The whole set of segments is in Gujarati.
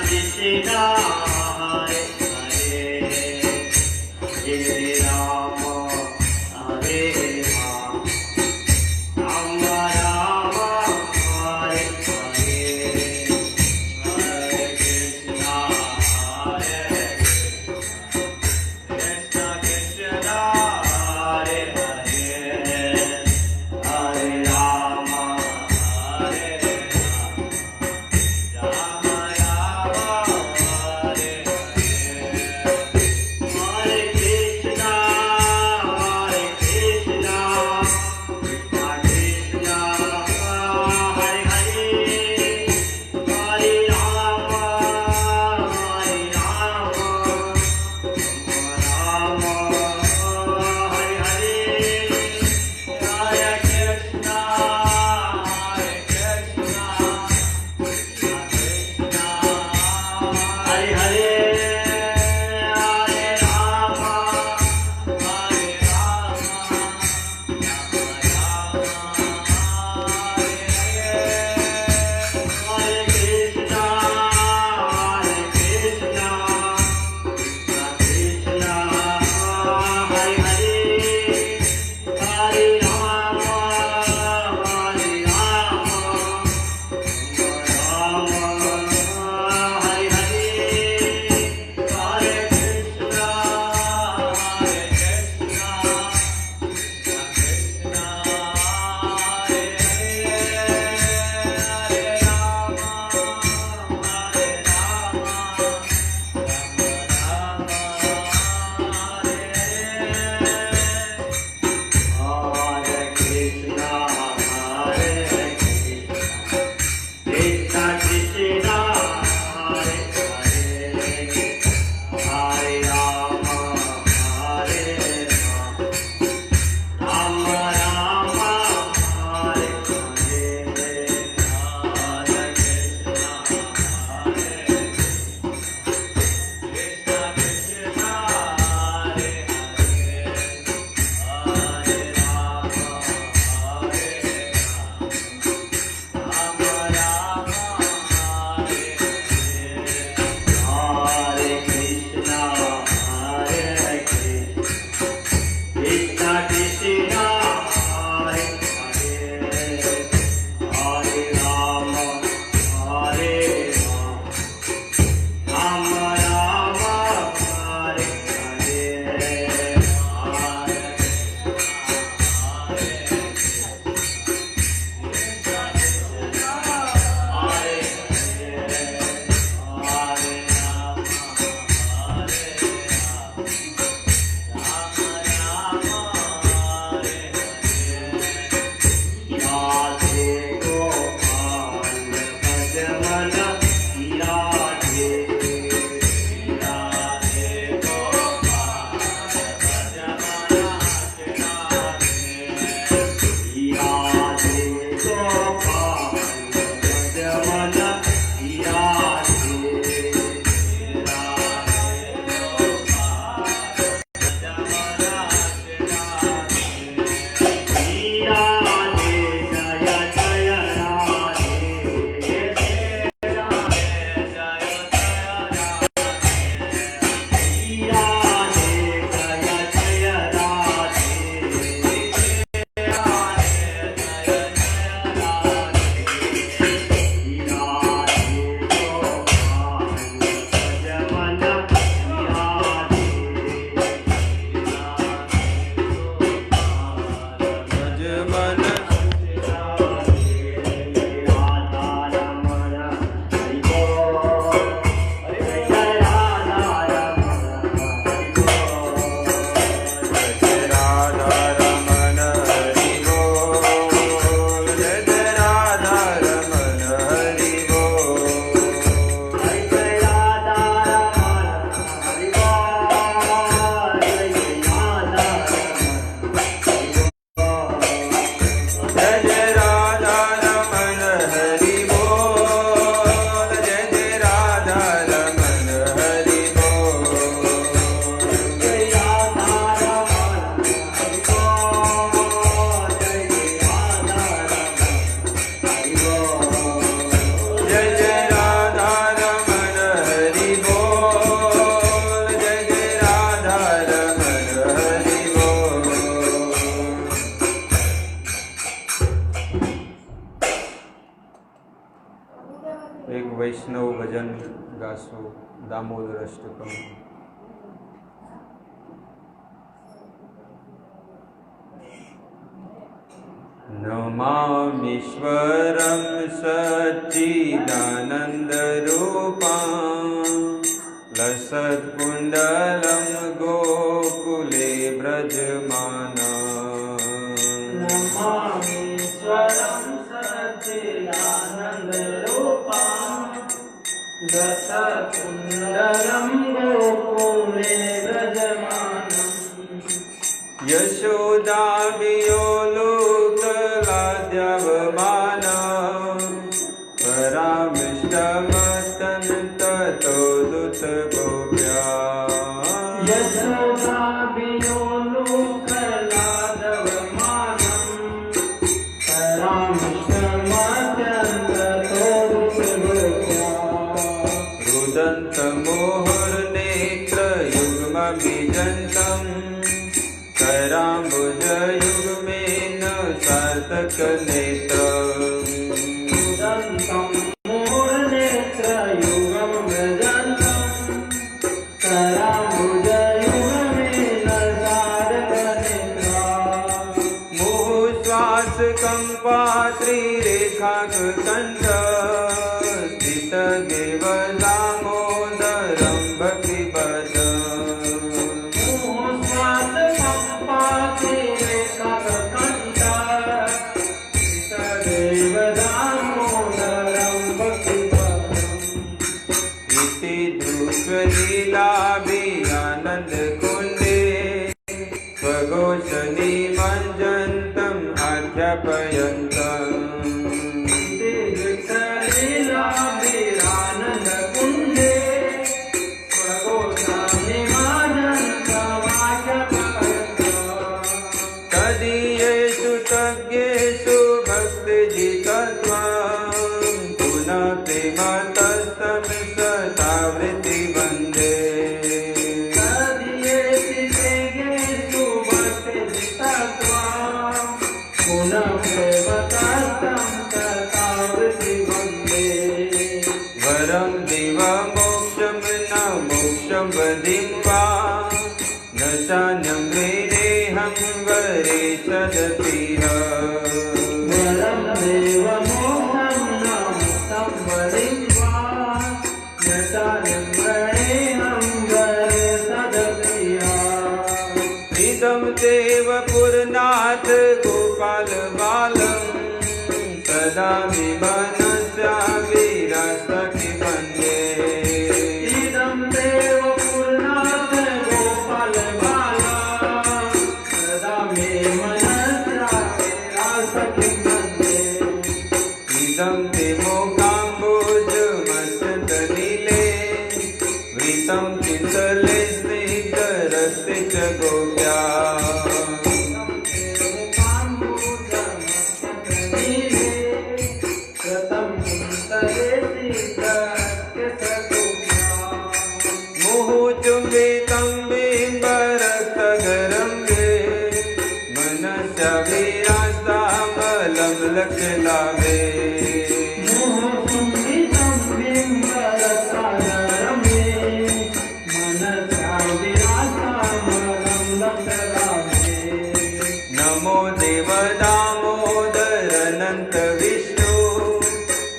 Krishna दामोदराष्टकम्। नमामीश्वरं सच्चिदानन्दरूपं लसत्कुण्डलं गोकुले व्रजमानं। नमामीश्वरं सच्चिदानन्दरूपं लसत्कुण्डलं गोकुले व्रजमानं। यशोदाभियोलोकलाद्यवमानं परामृष्टमस्तन ततो दूतगोप्या। यशोदाभियोलोकलाद्यवमानं परामृष्टमस्तन ततो दूतगोप्या। रुदन्तमोहरनेत्रयुग्मभिजन्तम् कराम्बुजयुग्मेन सार्थकनेत्रम्। रुदन्तं मोहनेत्रयुगं व्रजन्तं कराम्बुजयुग्मेन सार्थकनेत्रम्। मुहुश्वासकम्पात्रिरेखाककण्ठ स्थितगेव दामोदरं भक्तिपदम्। लीलाभियानन्दकुण्डे स्वघोषणी मञ्जन्तम् आख्यापयन्तम्। लीलाभियानन्दकुण्डे स्वघोषणी मञ्जन्तम् आख्यापयन्तम्। तदीयेषु तज्ञेषु भक्तिजितत्वं पुनः प्रेमतस्तं सतावृत्ति वन्दे। वरं देवमोक्षं न मोक्षं वदिं वा न चान्यं वेदेऽहं वरे सदतिः। वरं देवमोक्षं न मोक्षं वदिं वा न चान्यं वेदेऽहं वरे सदतिः। इदं देव पुरनाथ गोपाल बालं सदा विमनस्या वीरासखि वन्दे। इदं देव पुरनाथ गोपाल बालं सदा मे मनसा वीरासखि वन्दे। इदं ते मोकाम्बोजमस्तनीले वृतं चिन्तले स्निग्धरक्ते च गोप्या। मुहुचुम्बितं बिम्बरक्तगरङ्गे मनसा वीरास्तामलं लक्ष्यलाभे। मुहुचुम्बितं बिम्बरक्तगरङ्गे मनसा वीरास्तामलं लक्ष्यलाभे। नमो देव दामोदरनन्त विष्णु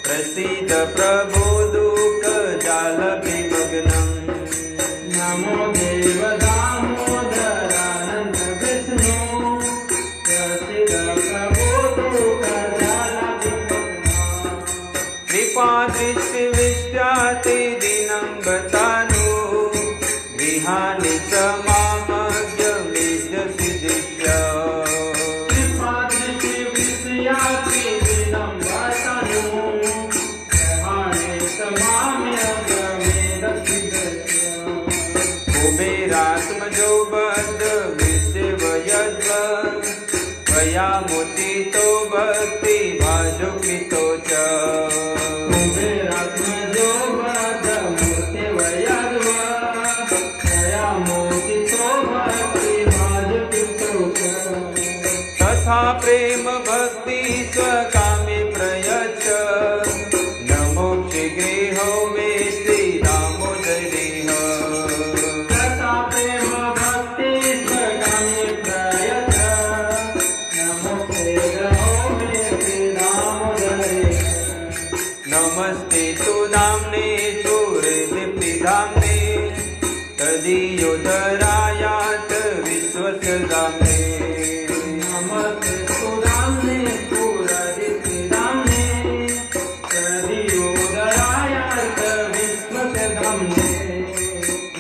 प्रसीद प्रभो दुःखजालविमग्नम्। नमो देव दामोदरानन्द विष्णु प्रसीद प्रभो दुःखजालविमग्नम्। कृपादृष्टिविष्ट्याति दिनं गतानु गृहाणि च मामज्ञमेध्यसि दिश्य। कृपादृष्टिविष्ट्याति दिनं गतानु गृहाणि च मामज्ञमेध्यसि दिश्य। कुबेरात्मजो बद्धविद्यवयद्व त्वया मुदितो भक्तिभाजो कृतो च। कुबेरात्मजो बद्धविद्यवयद्व त्वया मुदितो भक्तिभाजो कृतो च। तथा प्रेम भक्ति स्वकामे प्रयच्छ न मोक्षे गृहो मे श्रीरामोदर नदीयोदरायात विश्वसदाम्ने नमस्ते सुदाम्ने पुररितिदाम्ने नदीयोदरायात विश्वसदाम्ने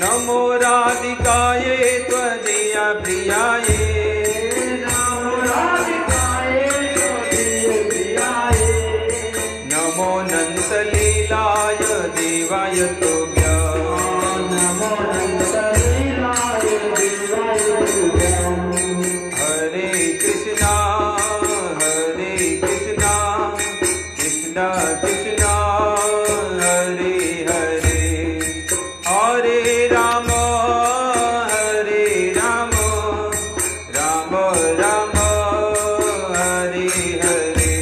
नमो राधिकाये त्वदीया प्रियाये नमो राधिकाय त्वदीय प्रियाय नमो नन्दलीलाय देवाय तुभ्यम् नमो नन्दलीलाय देवाय तुभ्यम् हरे कृष्णा कृष्णा कृष्णा हरे हरे हरे राम राम राम हरे हरे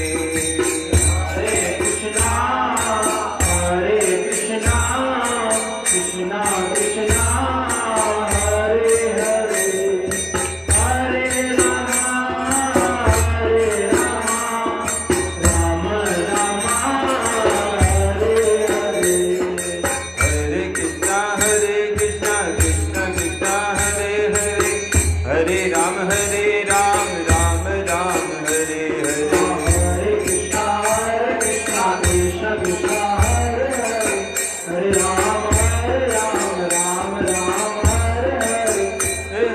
हरे कृष्णा कृष्णा कृष्णा हरे हरे हरे राम राम राम हरे हरे हरे कृष्णा कृष्णा कृष्णा हरे हरे हरे राम राम राम हरे हरे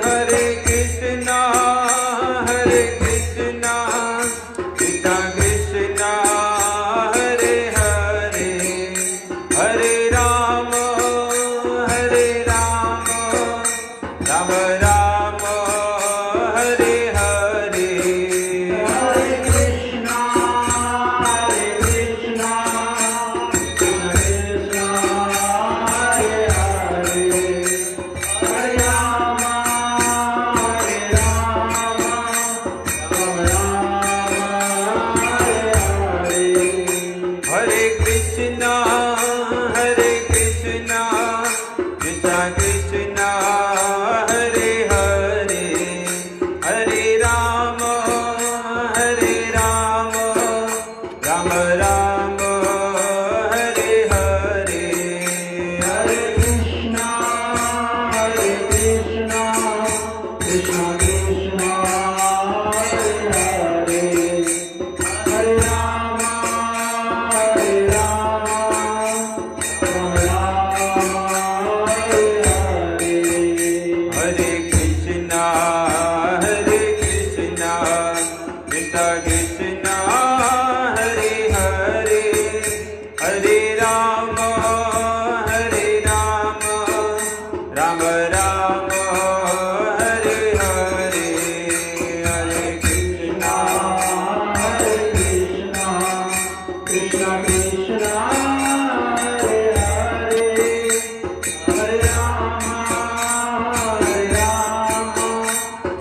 हरे कृष्णा कृष्णा कृष्णा हरे हरे हरे राम राम राम हरे हरे हरे कृष्णा कृष्णा कृष्णा हरे हरे हरे राम राम राम हरे हरे हरे कृष्णा कृष्णा कृष्णा हरे हरे हरे राम राम हरे हरे हरे कृष्णा कृष्णा कृष्णा हरे हरे हरे राम राम राम हरे हरे हरे कृष्णा कृष्णा कृष्णा हरे हरे हरे राम राम हरे हरे हरे कृष्णा कृष्णा कृष्णा हरे हरे हरे राम राम राम हरे हरे हरे कृष्णा कृष्णा कृष्णा कृष्णा हरे हरे हरे राम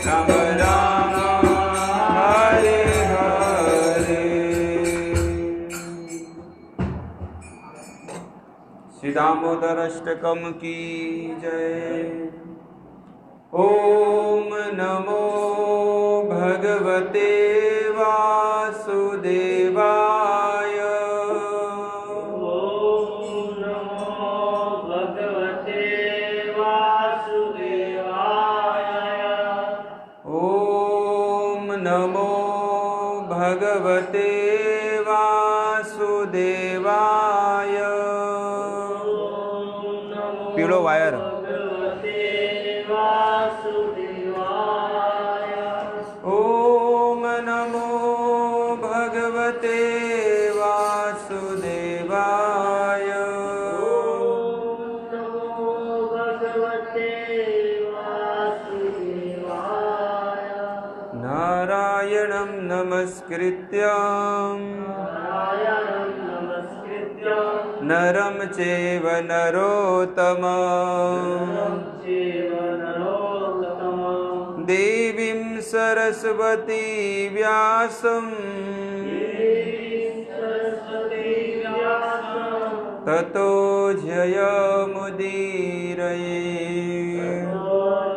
राम राम हरे हरे श्री दामोदर अष्टकम की जय। ओम नमो भगवते वासुदेवाय ओम नमो भगवते वासुदेवाय ओम नमो भगवते वासुदेवाय पीळो वायर भगवते वासुदेवाय ओम नमो भगवते वासुदेवाय नमो भगवते वासुदेवाय नारायणं नमस्कृत्यं नारायणं नमस्कृत्य नरं चैव नरोत्तमं चैव नरोत्तमं देवीं सरस्वती व्यासं सरस्वती व्यासं ततो जयमुदीरये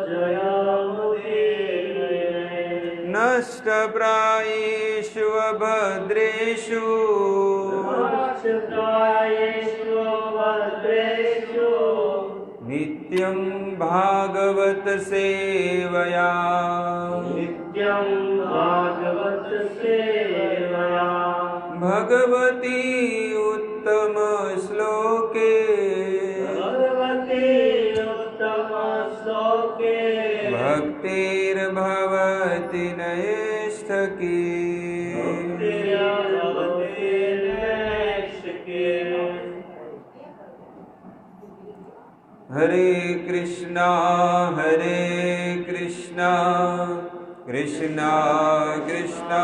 जयमुदीरये नष्टप्रायेषु अभद्रेषु नक्षत्रायेषु भद्रेषु नित्यं भागवत सेवया नित्यं भागवत सेवया भगवती उत्तम श्लोके भगवते उत्तम श्लोके भक्तिर्भवति नैष्ठकी भक्तिर्भवति नैष्ठिके। हरे कृष्णा कृष्णा कृष्णा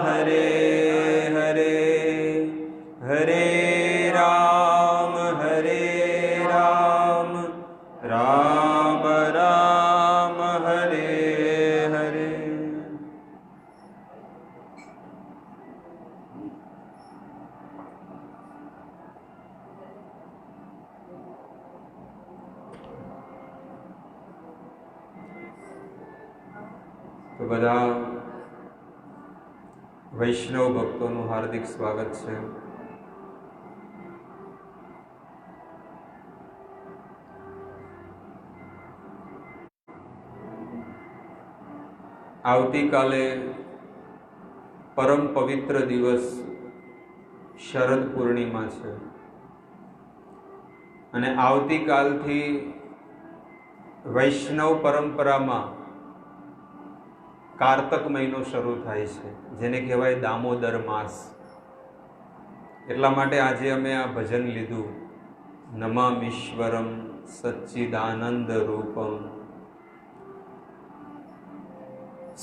हरे हरे हरे राम राम राम हरे हरे। તો બધા વૈષ્ણવ ભક્તોનું હાર્દિક સ્વાગત છે. આવતીકાલે પરમ પવિત્ર દિવસ શરદ પૂર્ણિમા છે અને આવતીકાલથી વૈષ્ણવ પરંપરામાં કારતક મહિનો શરૂ થાય છે, જેને કહેવાય દામોદર માસ. એટલા માટે આજે અમે આ ભજન લીધું, નમામીશ્વરમ સચ્ચિદાનંદ રૂપમ.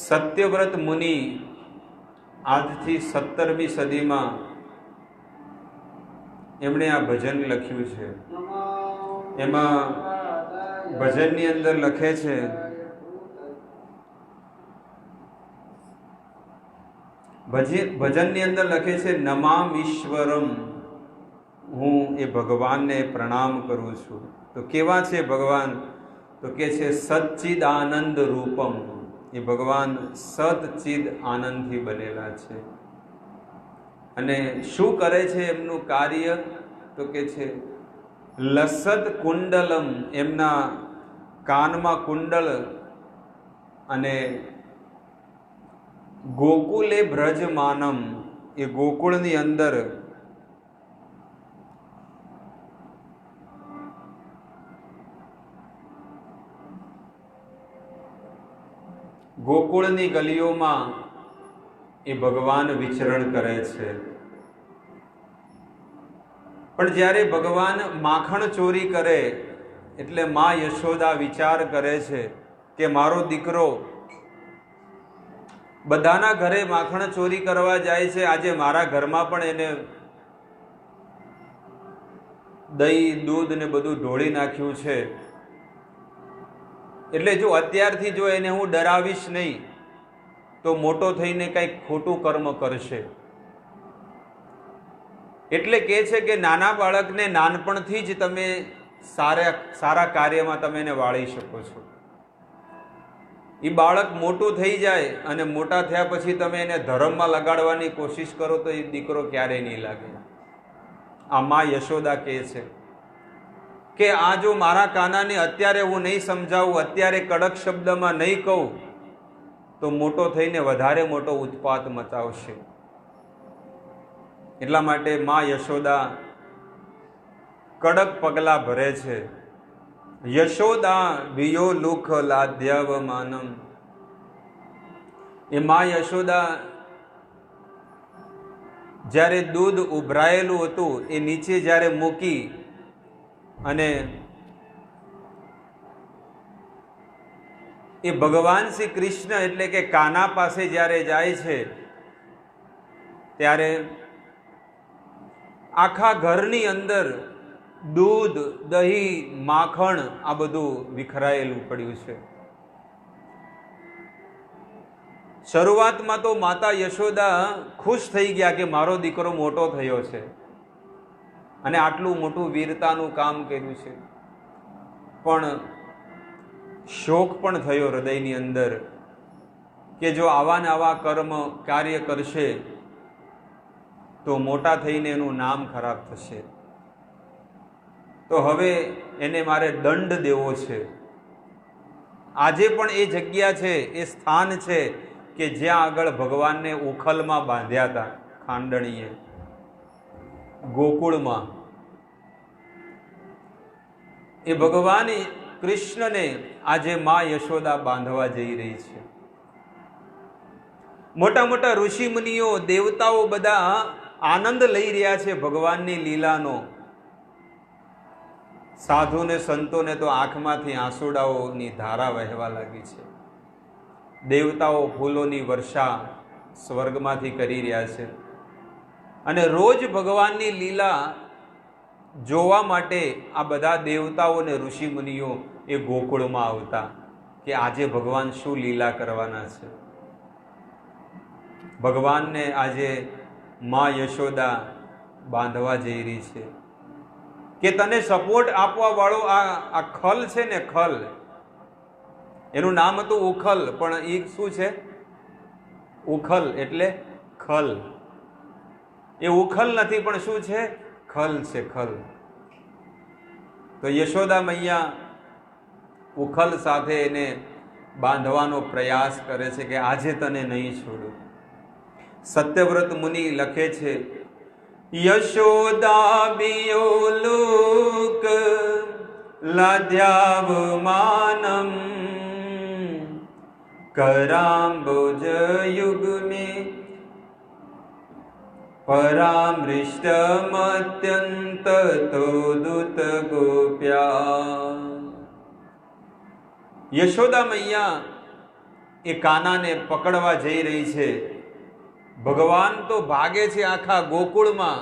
સત્યવ્રત મુનિ આજથી 17મી સદીમાં એમણે આ ભજન લખ્યું છે. એમાં ભજનની અંદર લખે છે, ભજનની અંદર લખે છે, નમામીશ્વરમ, હું એ ભગવાનને પ્રણામ કરું છું. તો કેવા છે ભગવાન? તો કે છે સચ્ચિદાનંદ રૂપમ. એ ભગવાન સતચિદ આનંદથી બનેલા છે. અને શું કરે છે એમનું કાર્ય? તો કે છે લસત કુંડલમ, એમના કાનમાં કુંડલ, અને ગોકુલે બ્રજમાનમ, એ ગોકુળની અંદર ગોકુળની ગલીઓમાં એ ભગવાન વિચરણ કરે છે. પણ જ્યારે ભગવાન માખણ ચોરી કરે એટલે માં યશોદા વિચાર કરે છે કે મારો દીકરો બધાના ઘરે માખણ ચોરી કરવા જાય છે, આજે મારા ઘરમાં પણ એને દહીં દૂધ ને બધું ઢોળી નાખ્યું છે. એટલે જો અત્યારથી જો એને હું ડરાવીશ નહીં તો મોટો થઈને કંઈક ખોટું કર્મ કરશે. એટલે કહે છે કે નાના બાળકને નાનપણથી જ તમે સારા કાર્યમાં તમે એને વાળી શકો છો. એ બાળક મોટું થઈ જાય અને મોટા થયા પછી તમે એને ધર્મમાં લગાડવાની કોશિશ કરો તો એ દીકરો ક્યારેય નહીં લાગે. આ માં યશોદા કહે છે કે આ જો મારા કાનાને અત્યારે હું નહીં સમજાવું, અત્યારે કડક શબ્દમાં નહીં કહું, તો મોટો થઈને વધારે મોટો ઉત્પાત મચાવશે. એટલા માટે માં યશોદા કડક પગલા ભરે છે. યશોદા વિયો લુખ લાધ્યવમાનમ. એ માં યશોદા જ્યારે દૂધ ઉભરાયેલું હતું એ નીચે જ્યારે મૂકી અને એ ભગવાન શ્રી કૃષ્ણ એટલે કે કાના પાસે જ્યારે જાય છે ત્યારે આખા ઘરની અંદર દૂધ, દહીં, માખણ આ બધું વિખરાયેલું પડ્યું છે. શરૂઆતમાં તો માતા યશોદા ખુશ થઈ ગયા કે મારો દીકરો મોટો થયો છે અને આટલું મોટું વીરતાનું કામ કર્યું છે. પણ શોક પણ થયો હૃદયની અંદર કે જો આવા ને આવા કર્મ કાર્ય કરશે તો મોટા થઈને એનું નામ ખરાબ થશે. તો હવે એને મારે દંડ દેવો છે. આજે પણ એ જગ્યા છે, એ સ્થાન છે કે જ્યાં આગળ ભગવાનને ઉખલમાં બાંધ્યા હતા, ખાંડણીએ, ગોકુળમાં. એ ભગવાન કૃષ્ણને આજે મા યશોદા બાંધવા જઈ રહી છે. મોટા મોટા ઋષિ મુનિઓ, દેવતાઓ બધા આનંદ લઈ રહ્યા છે ભગવાનની લીલાનો. સાધુ ને સંતોને તો આંખમાંથી આંસુડાઓની ધારા વહેવા લાગી છે. દેવતાઓ ફૂલોની વર્ષા સ્વર્ગમાંથી કરી રહ્યા છે. અને રોજ ભગવાનની લીલા જોવા માટે આ બધા દેવતાઓ અને ઋષિ મુનિઓ એ ગોકુળમાં આવતા કે આજે ભગવાન શું લીલા કરવાના છે. ભગવાનને આજે મા યશોદા બાંધવા જઈ રહી છે કે તને સપોર્ટ આપવા વાળો આ ખલ છે ને, ખલ, એનું નામ હતું ઉખલ, પણ એ શું છે? ઉખલ એટલે ખલ. એ ઉખલ નથી, પણ શું છે? ખલ છે, ખલ. તો યશોદા મૈયા ઉખલ સાથે એને બાંધવાનો પ્રયાસ કરે છે કે આજે તને નહીં છોડું. સત્યવ્રત મુનિ લખે છે, યશોદા બિયોલુક લાધ્યાવમાનમ कराम्बुज युग में परामृष्टमत्यंत तो दूत गोप्या. યશોદા મૈયા એ કાનાને પકડવા જઈ રહી છે. ભગવાન તો ભાગે છે આખા ગોકુળમાં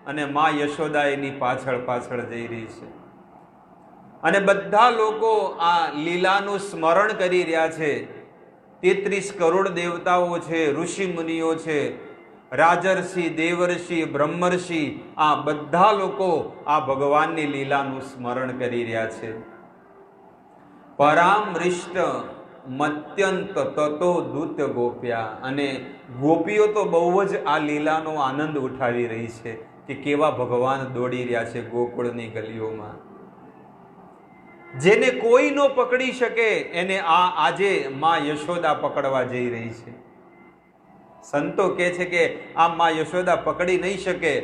અને મા યશોદા એની પાછળ પાછળ જઈ રહી છે. અને બધા લોકો આ લીલાનું સ્મરણ કરી રહ્યા છે. 33 કરોડ દેવતાઓ છે, ઋષિ મુનિઓ છે, રાજર્ષિ, દેવર્ષિ, બ્રહ્મર્ષિ, આ બધા લોકો આ ભગવાનની લીલાનું સ્મરણ કરી રહ્યા છે. પરામૃષ્ટ મત્યંત તતો દૂત ગોપ્યા. અને ગોપીઓ તો બહુ જ આ લીલાનો આનંદ ઉઠાવી રહી છે કે કેવા ભગવાન દોડી રહ્યા છે ગોકુળની ગલીઓમાં. જેને કોઈ ન પકડી શકે એને આજે માં યશોદા પકડવા જઈ રહી છે. સંતો કહે છે કે આ માં યશોદા પકડી નહીં શકે,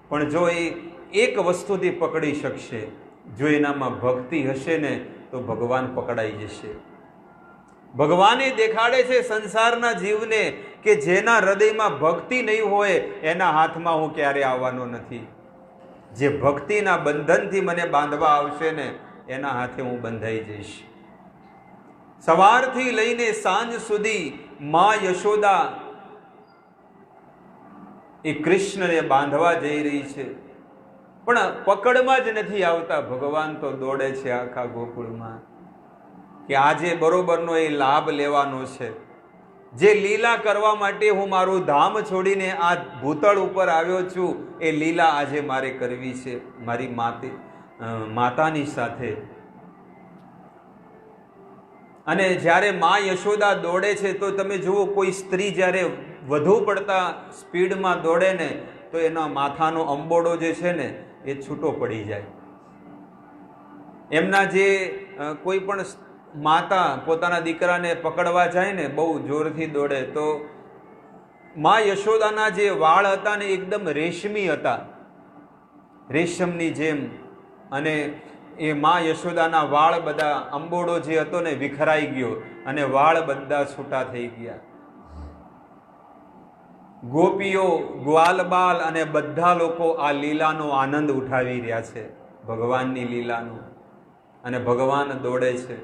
પણ જો એ એક વસ્તુથી પકડી શકશે, જો એનામાં ભક્તિ હશે ને તો ભગવાન પકડાઈ જશે. ભગવાને દેખાડે છે સંસારના જીવને કે જેના હૃદયમાં ભક્તિ નહીં હોય એના હાથમાં હું ક્યારે આવવાનો નથી. જે ભક્તિના બંધનથી મને બાંધવા આવશે ને એના હાથે હું બંધાઈ જઈશ. સવારથી લઈને સાંજ સુધી માં યશોદા એ કૃષ્ણને બાંધવા જઈ રહી છે, પણ પકડમાં જ નથી આવતા. ભગવાન તો દોડે છે આખા ગોકુળમાં કે આજે બરોબરનો એ લાભ લેવાનો છે. જે લીલા કરવા માટે હું મારું ધામ છોડીને આ ભૂતળ ઉપર આવ્યો છું, એ લીલા આજે મારે કરવી છે મારી માતાની સાથે. અને જ્યારે માં યશોદા દોડે છે તો તમે જુઓ, કોઈ સ્ત્રી જ્યારે વધુ પડતા સ્પીડમાં દોડે ને તો એના માથાનો અંબોડો જે છે ને એ છૂટો પડી જાય. એમના જે કોઈ પણ માતા પોતાના દીકરાને પકડવા જાય ને બહુ જોરથી દોડે તો માં યશોદાના જે વાળ હતા ને એકદમ રેશમી હતા, રેશમની જેમ. અને એ માં યશોદાના વાળ બધા, અંબોડો જે હતો ને વિખરાઈ ગયો અને વાળ બધા છૂટા થઈ ગયા. ગોપીઓ, ગ્વાલબાલ અને બધા લોકો આ લીલાનો આનંદ ઉઠાવી રહ્યા છે, ભગવાનની લીલાનો. અને ભગવાન દોડે છે.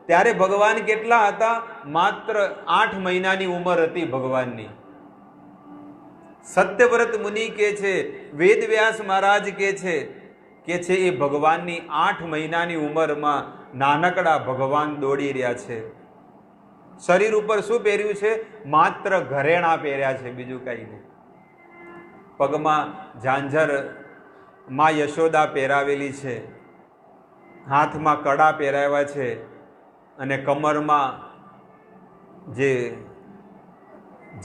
ત્યારે ભગવાન કેટલા હતા? માત્ર 8 મહિનાની ઉંમર હતી ભગવાનની. સત્યવ્રત મુનિ કે છે, વેદવ્યાસ મહારાજ કે છે એ ભગવાનની 8 મહિનાની ઉંમરમાં નાનકડા ભગવાન દોડી રહ્યા છે. શરીર ઉપર શું પહેર્યું છે? માત્ર ઘરેણા પહેર્યા છે, બીજું કઈ નહીં. પગમાં ઝાંઝર માં યશોદા પહેરાવેલી છે, હાથમાં કડા પહેરાવ્યા છે અને કમરમાં જે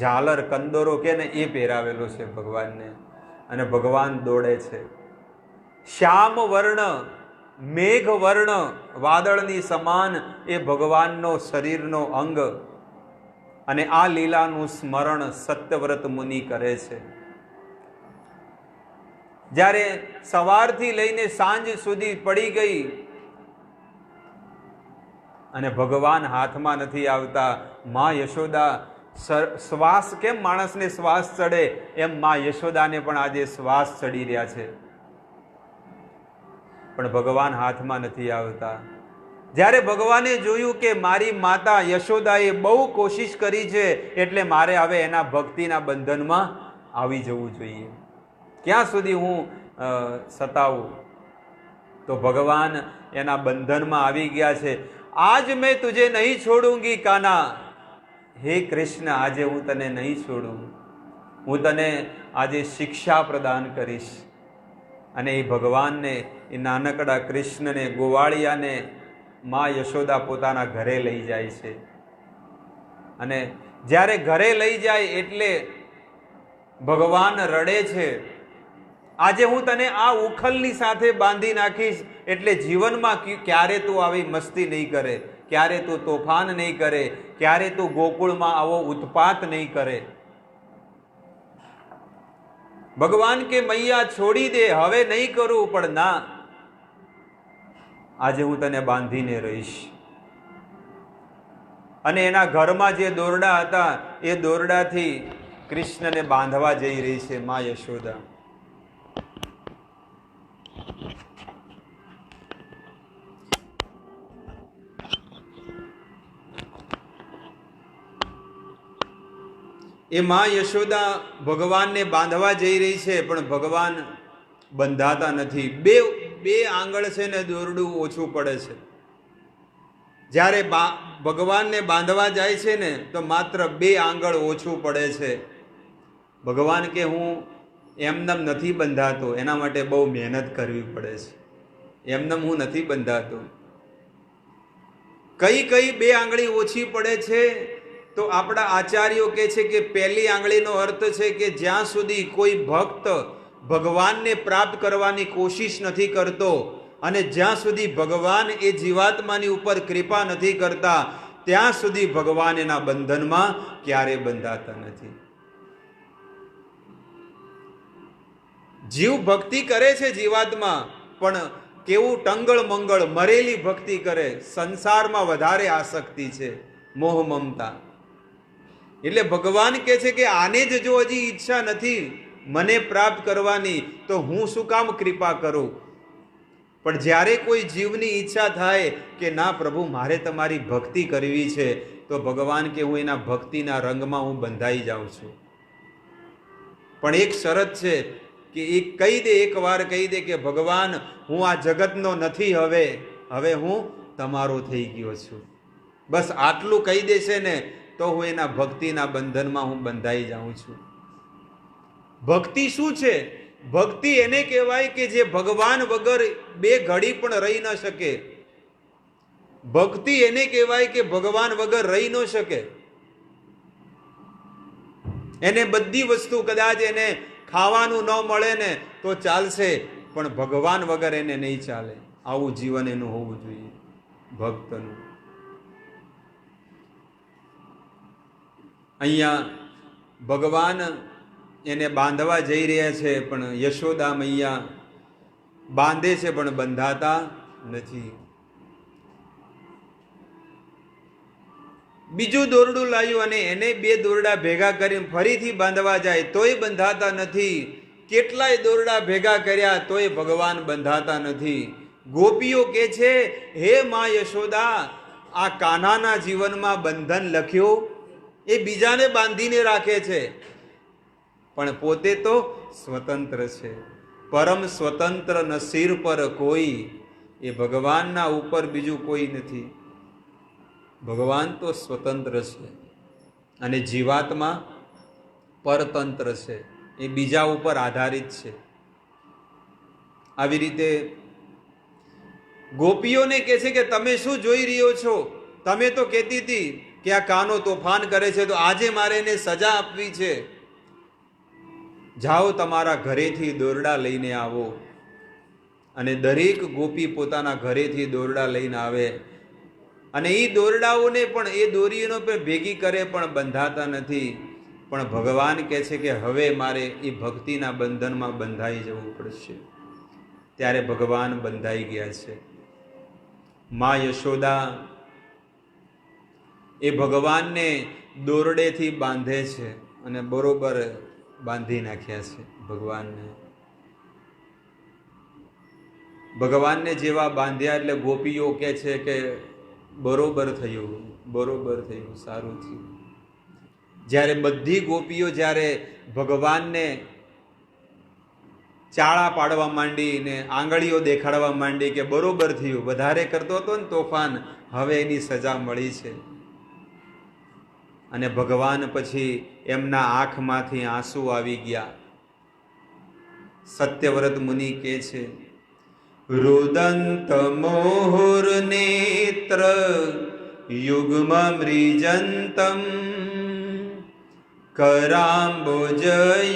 ઝાલર કંદોરો કે ને એ પહેરાવેલો છે ભગવાનને. અને ભગવાન દોડે છે. શ્યામ વર્ણ, મેઘ વર્ણ, વાદળની સમાન એ ભગવાનનો શરીરનો અંગ. અને આ લીલાનું સ્મરણ સત્યવ્રત મુનિ કરે છે. જ્યારે સવારથી લઈને સાંજ સુધી પડી ગઈ અને ભગવાન હાથમાં નથી આવતા, માં યશોદા શ્વાસ કેમ માણસને શ્વાસ ચડે એમ માં યશોદાને પણ આજે શ્વાસ ચડી રહ્યા છે, પણ ભગવાન હાથમાં નથી આવતા. જ્યારે ભગવાને જોયું કે મારી માતા યશોદાએ બહુ કોશિશ કરી છે, એટલે મારે હવે એના ભક્તિના બંધનમાં આવી જવું જોઈએ. ક્યાં સુધી હું સતાવું? તો ભગવાન એના બંધનમાં આવી ગયા છે. આજ મેં તુજે નહીં છોડુંગી કાના. હે કૃષ્ણ, આજે હું તને નહીં છોડું. હું તને આજે શિક્ષા પ્રદાન કરીશ. અને એ ભગવાનને, એ નાનકડા કૃષ્ણને, ગોવાળિયાને માં યશોદા પોતાના ઘરે લઈ જાય છે. અને જ્યારે ઘરે લઈ જાય એટલે ભગવાન રડે છે. આજે હું તને આ ઉખલની સાથે બાંધી નાખીશ, એટલે જીવનમાં ક્યારે તું આવી મસ્તી નહીં કરે, ક્યારે તું તોફાન નહીં કરે, ક્યારે તું ગોકુળમાં આવો ઉત્પાત નહીં કરે. ભગવાન કે મૈયા છોડી દે, હવે નહીં કરું. પણ ના, આજે હું તને બાંધીને રહીશ. અને એના ઘરમાં જે દોરડા હતા એ દોરડાથી કૃષ્ણને બાંધવા જઈ રહી છે માં યશોદા. એ માં યશોદા ભગવાનને બાંધવા જઈ રહી છે, પણ ભગવાન બંધાતા નથી. બે આંગળ છે ને દોરડું ઓછું પડે છે. જ્યારે ભગવાનને બાંધવા જાય છે ને તો માત્ર 2 આંગળ ઓછું પડે છે. ભગવાન કે હું એમનેમ નથી બંધાતો, એના માટે બહુ મહેનત કરવી પડે છે. એમનેમ હું નથી બંધાતો. કઈ 2 આંગળી ઓછી પડે છે? તો આપણા આચાર્યો કહે છે કે પહેલી આંગળીનો અર્થ છે કે જ્યાં સુધી કોઈ ભક્ત ભગવાનને પ્રાપ્ત કરવાની કોશિશ નથી કરતો અને જ્યાં સુધી ભગવાન એ જીવાત્માની ઉપર કૃપા નથી કરતા, ત્યાં સુધી ભગવાન એના બંધનમાં ક્યારે બંધાતા નથી. જીવ ભક્તિ કરે છે જીવાત્મા, પણ કેવું ટંગળ મંગળ મરેલી ભક્તિ કરે. સંસારમાં વધારે આસક્તિ છે, મોહ મમતા. એટલે ભગવાન કહે છે કે આને જ જો હજી ઈચ્છા નથી મને પ્રાપ્ત કરવાની, તો હું શું કામ કૃપા કરું? પણ જ્યારે કોઈ જીવની ઈચ્છા થાય કે ના પ્રભુ મારે તમારી ભક્તિ કરવી છે, તો ભગવાન કે હું એના ભક્તિના રંગમાં હું બંધાઈ જાઉં છું. પણ એક શરત છે કે એ કહી દે, એકવાર કહી દે કે ભગવાન હું આ જગતનો નથી, હવે હું તમારો થઈ ગયો છું. બસ આટલું કહી દેશે ને તો હું એના ભક્તિના બંધનમાં હું બંધાઈ જાઉં છું. ભક્તિ શું છે? ભક્તિ એને કહેવાય કે જે ભગવાન વગર 2 ઘડી પણ રહી ન શકે. ભક્તિ એને કહેવાય કે ભગવાન વગર રહી ન શકે. એને બધી વસ્તુ કદાચ એને ખાવાનું ન મળે ને તો ચાલશે, પણ ભગવાન વગર એને નહીં ચાલે. આવું જીવન એનું હોવું જોઈએ ભક્તનું. અહીંયા ભગવાન એને બાંધવા જઈ રહ્યા છે, પણ યશોદા મૈયા બાંધે છે પણ બંધાતા નથી. બીજું દોરડું લાવ્યું અને એને 2 દોરડા ભેગા કરીને ફરીથી બાંધવા જાય તોય બંધાતા નથી. કેટલાય દોરડા ભેગા કર્યા તોય ભગવાન બંધાતા નથી. ગોપીઓ કે છે હે માં યશોદા, આ કાન્હાના જીવનમાં બંધન લખ્યું એ બીજાને બાંધીને રાખે છે, પણ પોતે તો સ્વતંત્ર છે. પરમ સ્વતંત્ર ન સિર પર કોઈ. એ ભગવાનના ઉપર બીજું કોઈ નથી. ભગવાન તો સ્વતંત્ર છે અને જીવાત્મા પરતંત્ર છે, એ બીજા ઉપર આધારિત છે. આવી રીતે ગોપીઓને કહે છે કે તમે શું જોઈ રહ્યો છો? તમે તો કહેતી હતી કે આ કાનો તોફાન કરે છે, તો આજે મારે એને સજા આપવી છે. જાઓ તમારા ઘરેથી દોરડા લઈને આવો. અને દરેક ગોપી પોતાના ઘરેથી દોરડા લઈને આવે અને એ દોરડાઓને પણ એ દોરીઓને પણ ભેગી કરે પણ બંધાતા નથી. પણ ભગવાન કહે છે કે હવે મારે એ ભક્તિના બંધનમાં બંધાઈ જવું પડશે. ત્યારે ભગવાન બંધાઈ ગયા છે. મા યશોદા એ ભગવાનને દોરડેથી બાંધે છે અને બરોબર બાંધી નાખ્યા છે. ભગવાનને જેવા બાંધ્યા એટલે ગોપીઓ કહે છે કે બરોબર થયું, સારું થયું. જ્યારે બધી ગોપીઓ જ્યારે ભગવાનને ચાળા પાડવા માંડી ને આંગળીઓ દેખાડવા માંડી કે બરોબર થયું, વધારે કરતો હતો ને તોફાન, હવે એની સજા મળી છે. અને ભગવાન પછી એમના આંખમાંથી આંસુ આવી ગયા. સત્યવ્રત મુનિ કહે છે, રુદંત મોહુર નેત્ર યુગ્મ મૃજંતમ કરાંબોજ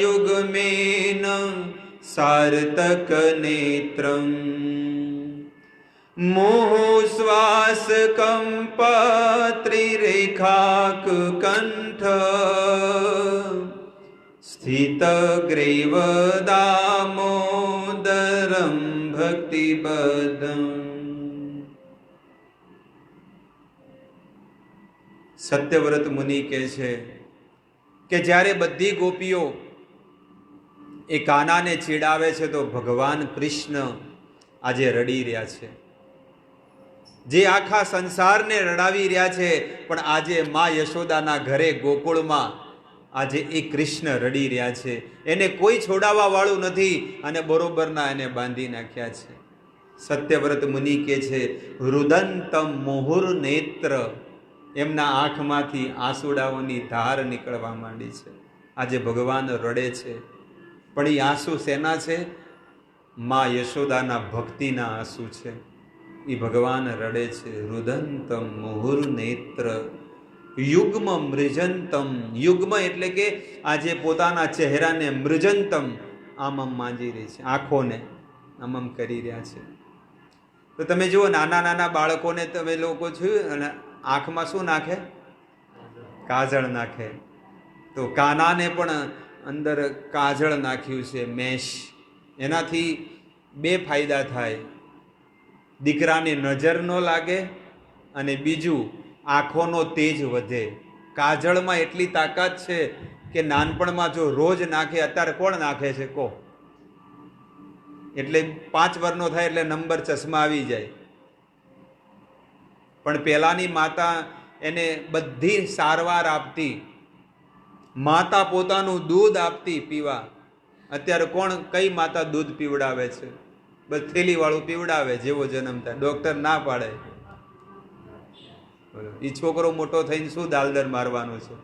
યુગમેન સાર્તક નેત્રમ મોહ શ્વાસ કંપ ત્રિરેખાક કંઠ સ્થિત ગ્રીવ દામોદરમ ભક્તિબદ્ધમ. સત્યવ્રત મુનિ કહે છે કે જ્યારે બધી ગોપીઓ એ કાનાને ચીડાવે છે તો ભગવાન કૃષ્ણ આજે રડી રહ્યા છે. જે આખા સંસારને રડાવી રહ્યા છે, પણ આજે મા યશોદાના ઘરે ગોકુળમાં આજે એ કૃષ્ણ રડી રહ્યા છે. એને કોઈ છોડાવવા વાળું નથી અને બરોબરના એને બાંધી નાખ્યા છે. સત્યવ્રત મુનિ કહે છે, રુદંતમ મોહુર નેત્ર, એમના આંખમાંથી આંસુડાઓની ધાર નીકળવા માંડી છે. આજે ભગવાન રડે છે, પણ એ આંસુ શેના છે? મા યશોદાના ભક્તિના આંસુ છે. એ ભગવાન રડે છે. રુદંતમ મોહુર નેત્ર યુગ્મ મૃજંતમ. યુગ્મ એટલે કે આજે પોતાના ચહેરાને મૃજંતમ આમ માંજી રહી છે, આંખોને આમ કરી રહ્યા છે. તો તમે જુઓ, નાના નાના બાળકોને તમે લોકો જોયું અને આંખમાં શું નાખે? કાજળ નાખે. તો કાનાને પણ અંદર કાજળ નાખ્યું છે, મેશ. એનાથી બે ફાયદા થાય. દીકરાને નજર ન લાગે અને બીજું આંખોનો તેજ વધે. કાજળમાં એટલી તાકાત છે કે નાનપણમાં જો રોજ નાખે, અત્યારે કોણ નાખે છે કહો? એટલે 5 વર્ષનો થાય એટલે નંબર ચશ્મા આવી જાય. પણ પહેલાની માતા એને બધી સારવાર આપતી, માતા પોતાનું દૂધ આપતી પીવા. અત્યારે કોણ, કઈ માતા દૂધ પીવડાવે છે? બસ થેલી વાળું પીવડાવે જેવો જન્મ થાય. ડોક્ટર ના પાડે. એ છોકરો મોટો થઈને શું દાલદર મારવાનો છે?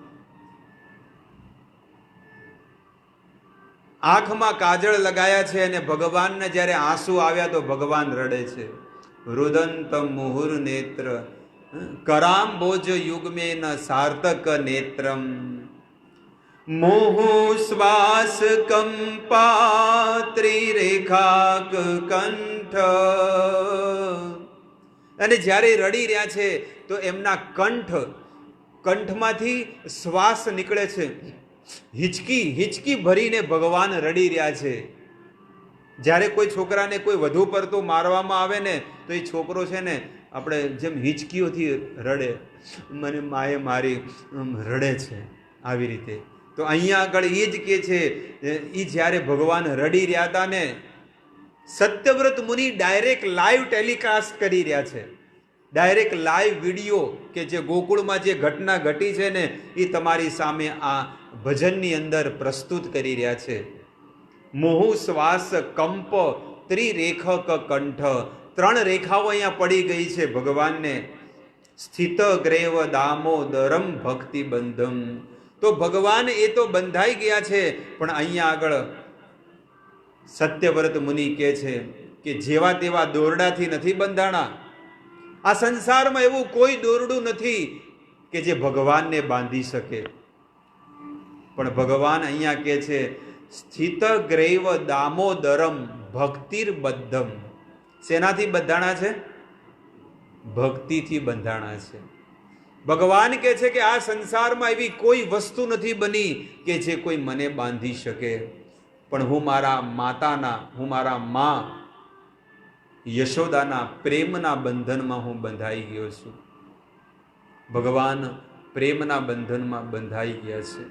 આંખમાં કાજળ લગાયા છે અને ભગવાનને જ્યારે આંસુ આવ્યા તો ભગવાન રડે છે. રુદંતમ મુહુર નેત્ર કરાંબોજ યુગમેન સાર્થક નેત્રમ મોહુ શ્વાસ કંપા ત્રિરેખાક કંઠ. અને જ્યારે રડી રહ્યા છે તો એમના કંઠમાંથી શ્વાસ નીકળે છે. હિચકી ભરીને ભગવાન રડી રહ્યા છે. જ્યારે કોઈ છોકરાને કોઈ વધુ પડતું મારવામાં આવે ને તો એ છોકરો છે ને આપણે જેમ હિચકીઓથી રડે, મને માએ મારી, રડે છે આવી રીતે. તો અહીંયા આગળ એ જ કે છે, એ જ્યારે ભગવાન રડી રહ્યા હતા ને, સત્યવ્રત મુનિ ડાયરેક્ટ લાઈવ ટેલિકાસ્ટ કરી રહ્યા છે. ડાયરેક્ટ લાઈવ વિડીયો કે જે ગોકુળમાં જે ઘટના ઘટી છે ને એ તમારી સામે આ ભજનની અંદર પ્રસ્તુત કરી રહ્યા છે. મોહુ શ્વાસ કંપ ત્રિરેખક કંઠ. 3 રેખાઓ અહીંયા પડી ગઈ છે ભગવાનને. સ્થિત ગ્રેવ દામોદરમ ભક્તિ બંધમ. તો ભગવાન એ તો બંધાઈ ગયા છે, પણ અહીંયા આગળ સત્યવ્રત મુનિ કહે છે કે જેવા તેવા દોરડાથી નથી બંધાણા. આ સંસારમાં એવું કોઈ દોરડું નથી કે જે ભગવાનને બાંધી શકે. પણ ભગવાન અહીંયા કહે છે સ્થિત ગ્રેવ દામોદરમ ભક્તિર્બદ્ધમ. શેનાથી બંધાણા છે? ભક્તિથી બંધાણા છે. ભગવાન કહે છે કે આ સંસારમાં એવી કોઈ વસ્તુ નથી બની કે જે કોઈ મને બાંધી શકે, પણ હું મારા માતાના, હું મારા મા યશોદાના પ્રેમના બંધનમાં હું બંધાઈ ગયો છું. ભગવાન પ્રેમના બંધનમાં બંધાઈ ગયા છે.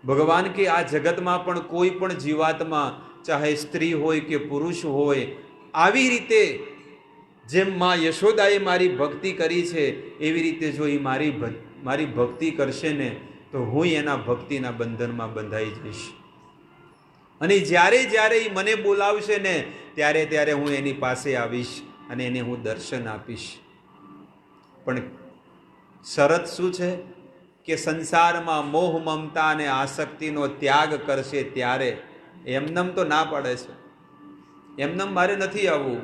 ભગવાન કે આ જગતમાં પણ કોઈ પણ જીવાત્મા, ચાહે સ્ત્રી હોય કે પુરુષ હોય, આવી રીતે જેમ માં યશોદાએ મારી ભક્તિ કરી છે એવી રીતે જો એ મારી ભક્તિ કરશે ને તો હું એના ભક્તિના બંધનમાં બંધાઈ જઈશ. અને જ્યારે જ્યારે એ મને બોલાવશે ને ત્યારે ત્યારે હું એની પાસે આવીશ અને એને હું દર્શન આપીશ. પણ શરત શું છે કે સંસારમાં મોહ મમતા અને આસક્તિનો ત્યાગ કરશે ત્યારે. એમનેમ તો ના પાડે છે, એમનેમ મારે નથી આવવું.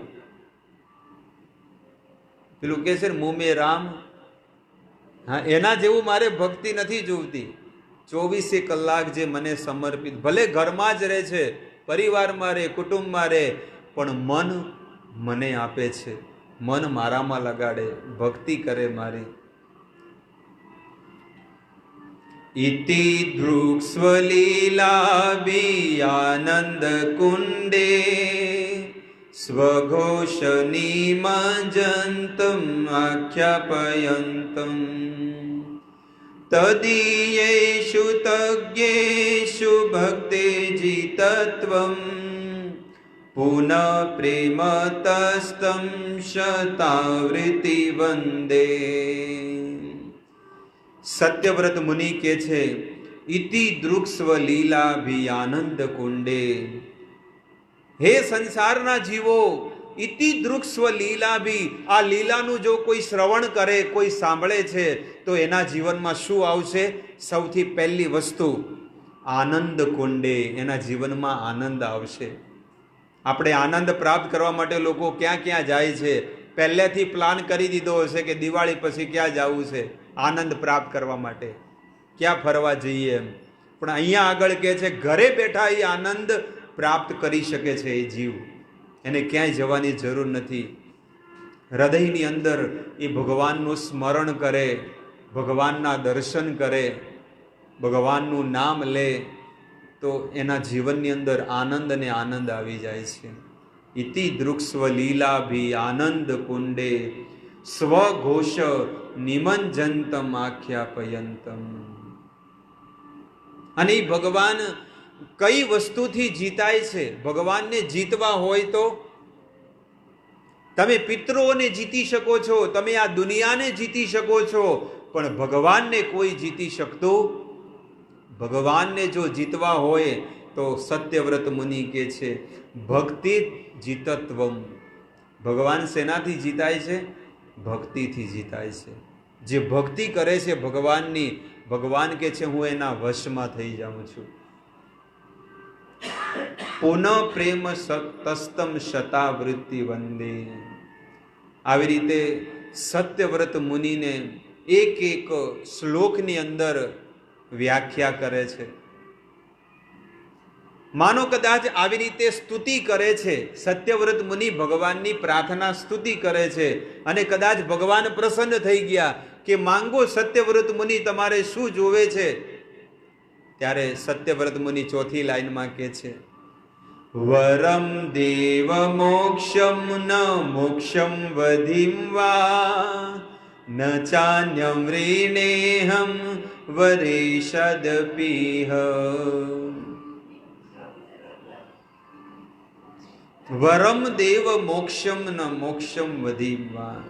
પેલું કે છે ને મું મેં રામ, હા, એના જેવું મારે ભક્તિ નથી જોવતી. 24 કલાક જે મને સમર્પિત, ભલે ઘરમાં જ રહે છે, પરિવારમાં રહે, કુટુંબમાં રહે, પણ મન મને આપે છે, મન મારામાં લગાડે, ભક્તિ કરે મારી. ઇતિ દૃક્સ્વલીલાભી આનંદ કુંડે સ્વઘોષનિમજ્જન્તમ આખ્યાપયન્તમ તદીયેષુ તજ્ઞેષુ ભક્તેજિતત્વં પુનઃ પ્રેમતસ્તં શતાવૃત્તિ વંદે. સત્યવ્રત મુનિ કે છે ઇતિ દૃક્સ્વ લીલાભી આનંદ કુંડે. હે સંસારના જીવો, ઇતિ દૃક્સ્વ લીલાભી, આ લીલાનું જો કોઈ શ્રવણ કરે, કોઈ સાંભળે છે તો એના જીવનમાં શું આવશે? સૌથી પહેલી વસ્તુ આનંદ કુંડે, એના જીવનમાં આનંદ આવશે. આપણે આનંદ પ્રાપ્ત કરવા માટે લોકો ક્યાં ક્યાં જાય છે? પહેલેથી પ્લાન કરી દીધો હશે કે દિવાળી પછી ક્યાં જવું છે આનંદ પ્રાપ્ત કરવા માટે, ક્યાં ફરવા જઈએ એમ. પણ અહીંયા આગળ કહે છે ઘરે બેઠા એ આનંદ પ્રાપ્ત કરી શકે છે એ જીવ, એને ક્યાંય જવાની જરૂર નથી. હૃદયની અંદર એ ભગવાનનું સ્મરણ કરે, ભગવાનના દર્શન કરે, ભગવાનનું નામ લે તો એના જીવનની અંદર આનંદ અને આનંદ આવી જાય છે. ઇતિ દૃક્સ્વ લીલાભી આનંદ કુંડે સ્વઘોષ નિમજ્જન્તમ આખ્યાપયન્તમ. અને એ ભગવાન કઈ વસ્તુથી જીતાય છે? ભગવાનને જીતવા હોય તો તમે પિતૃઓને જીતી શકો છો, તમે આ દુનિયાને જીતી શકો છો, પણ ભગવાનને કોઈ જીતી શકતું. ભગવાનને જો જીતવા હોય તો સત્યવ્રત મુનિ કે છે ભક્તિ જીતત્વમ. ભગવાન શેનાથી જીતાય છે? ભક્તિથી જીતાય છે. જે ભક્તિ કરે છે ભગવાનની, ભગવાન કે છે હું એના વશમાં થઈ જાઉં છું. પુનઃ પ્રેમ તસ્તમ શતાવૃત્તિ વંદે. આવી રીતે સત્યવ્રત મુનિને એક એક શ્લોકની અંદર વ્યાખ્યા કરે છે. માનો કદાચ આવી રીતે સ્તુતિ કરે છે, સત્યવ્રત મુનિ ભગવાનની પ્રાર્થના સ્તુતિ કરે છે અને કદાચ ભગવાન પ્રસન્ન થઈ ગયા કે માંગો સત્યવ્રત મુનિ તમારે શું જોવે છે, ત્યારે સત્યવ્રત મુનિ ચોથી લાઈનમાં કહે છે વરમ દેવ મોક્ષમ ન મોક્ષમ વધિમ વા ન ચાન્યમ રીણેહમ વરેશદપીહ. વરમ દેવ મોક્ષમ ન મોક્ષમ વધિમ વા.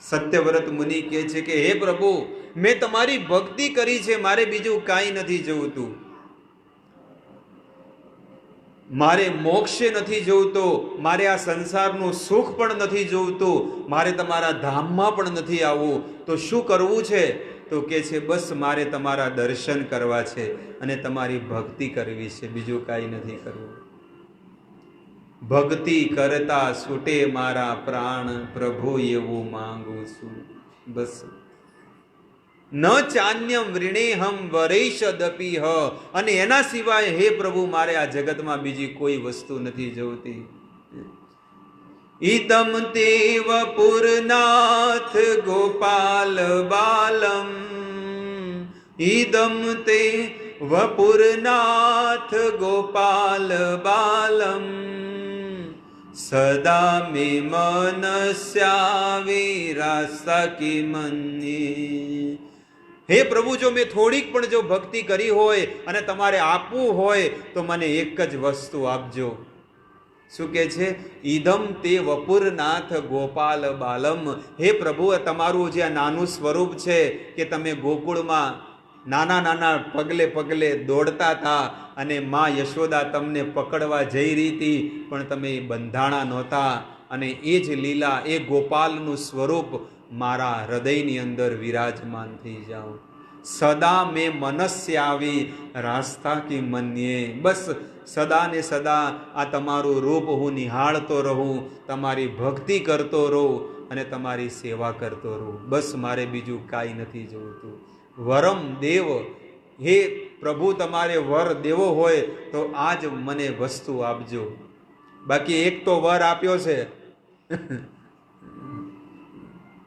સત્યવ્રત મુનિ કહે છે કે હે પ્રભુ, મેં તમારી ભક્તિ કરી છે, મારે બીજું કાંઈ નથી જોઈતું, મારે મોક્ષે નથી જોઈતો, મારે આ સંસારનું સુખ પણ નથી જોઈતું, મારે તમારા ધામમાં પણ નથી આવવું. તો શું કરવું છે? તો કે છે બસ મારે તમારા દર્શન કરવા છે અને તમારી ભક્તિ કરવી છે, બીજું કાંઈ નથી કરવું. ભક્તિ કરતા છૂટે મારા પ્રાણ, પ્રભુ એવું માંગુ છું. બસ ન ચાન્યમ વૃણેહમ વરેશદપી હ. અને એના સિવાય હે પ્રભુ મારે આ જગતમાં બીજી કોઈ વસ્તુ નથી જોઈતી. ઇદમ તેવ પુરનાથ ગોપાલ બાલમ, ઇદમ તે વપુરનાથ ગોપાલ બાલમ, સદા મે મનસ્યાવિરાસકી મન્યે. હે પ્રભુ, જો મેં થોડીક પણ જો ભક્તિ કરી હોય અને તમારે આપવું હોય તો મને એક જ વસ્તુ આપજો. શું કે છે? ઈદમ તે વપુરનાથ ગોપાલ બાલમ. હે પ્રભુ, તમારું જે આ નાનું સ્વરૂપ છે કે તમે ગોકુળમાં નાના નાના પગલે પગલે દોડતા હતા અને માં યશોદા તમને પકડવા જઈ રહી હતી પણ તમે બંધાણા નહોતા, અને એ જ લીલા, એ ગોપાલનું સ્વરૂપ મારા હૃદયની અંદર વિરાજમાન થઈ જાઓ. સદા મેં મનસ્યાવી રાસ્તા કી મન્યે. બસ સદા ને સદા આ તમારું રૂપ હું નિહાળતો રહું, તમારી ભક્તિ કરતો રહું અને તમારી સેવા કરતો રહું. બસ મારે બીજું કાંઈ નથી જોઈતું. વરમ દેવ, હે પ્રભુ, તમારે વર દેવો હોય તો આજ મને વસ્તુ આપજો. બાકી એક તો વર આપ્યો છે,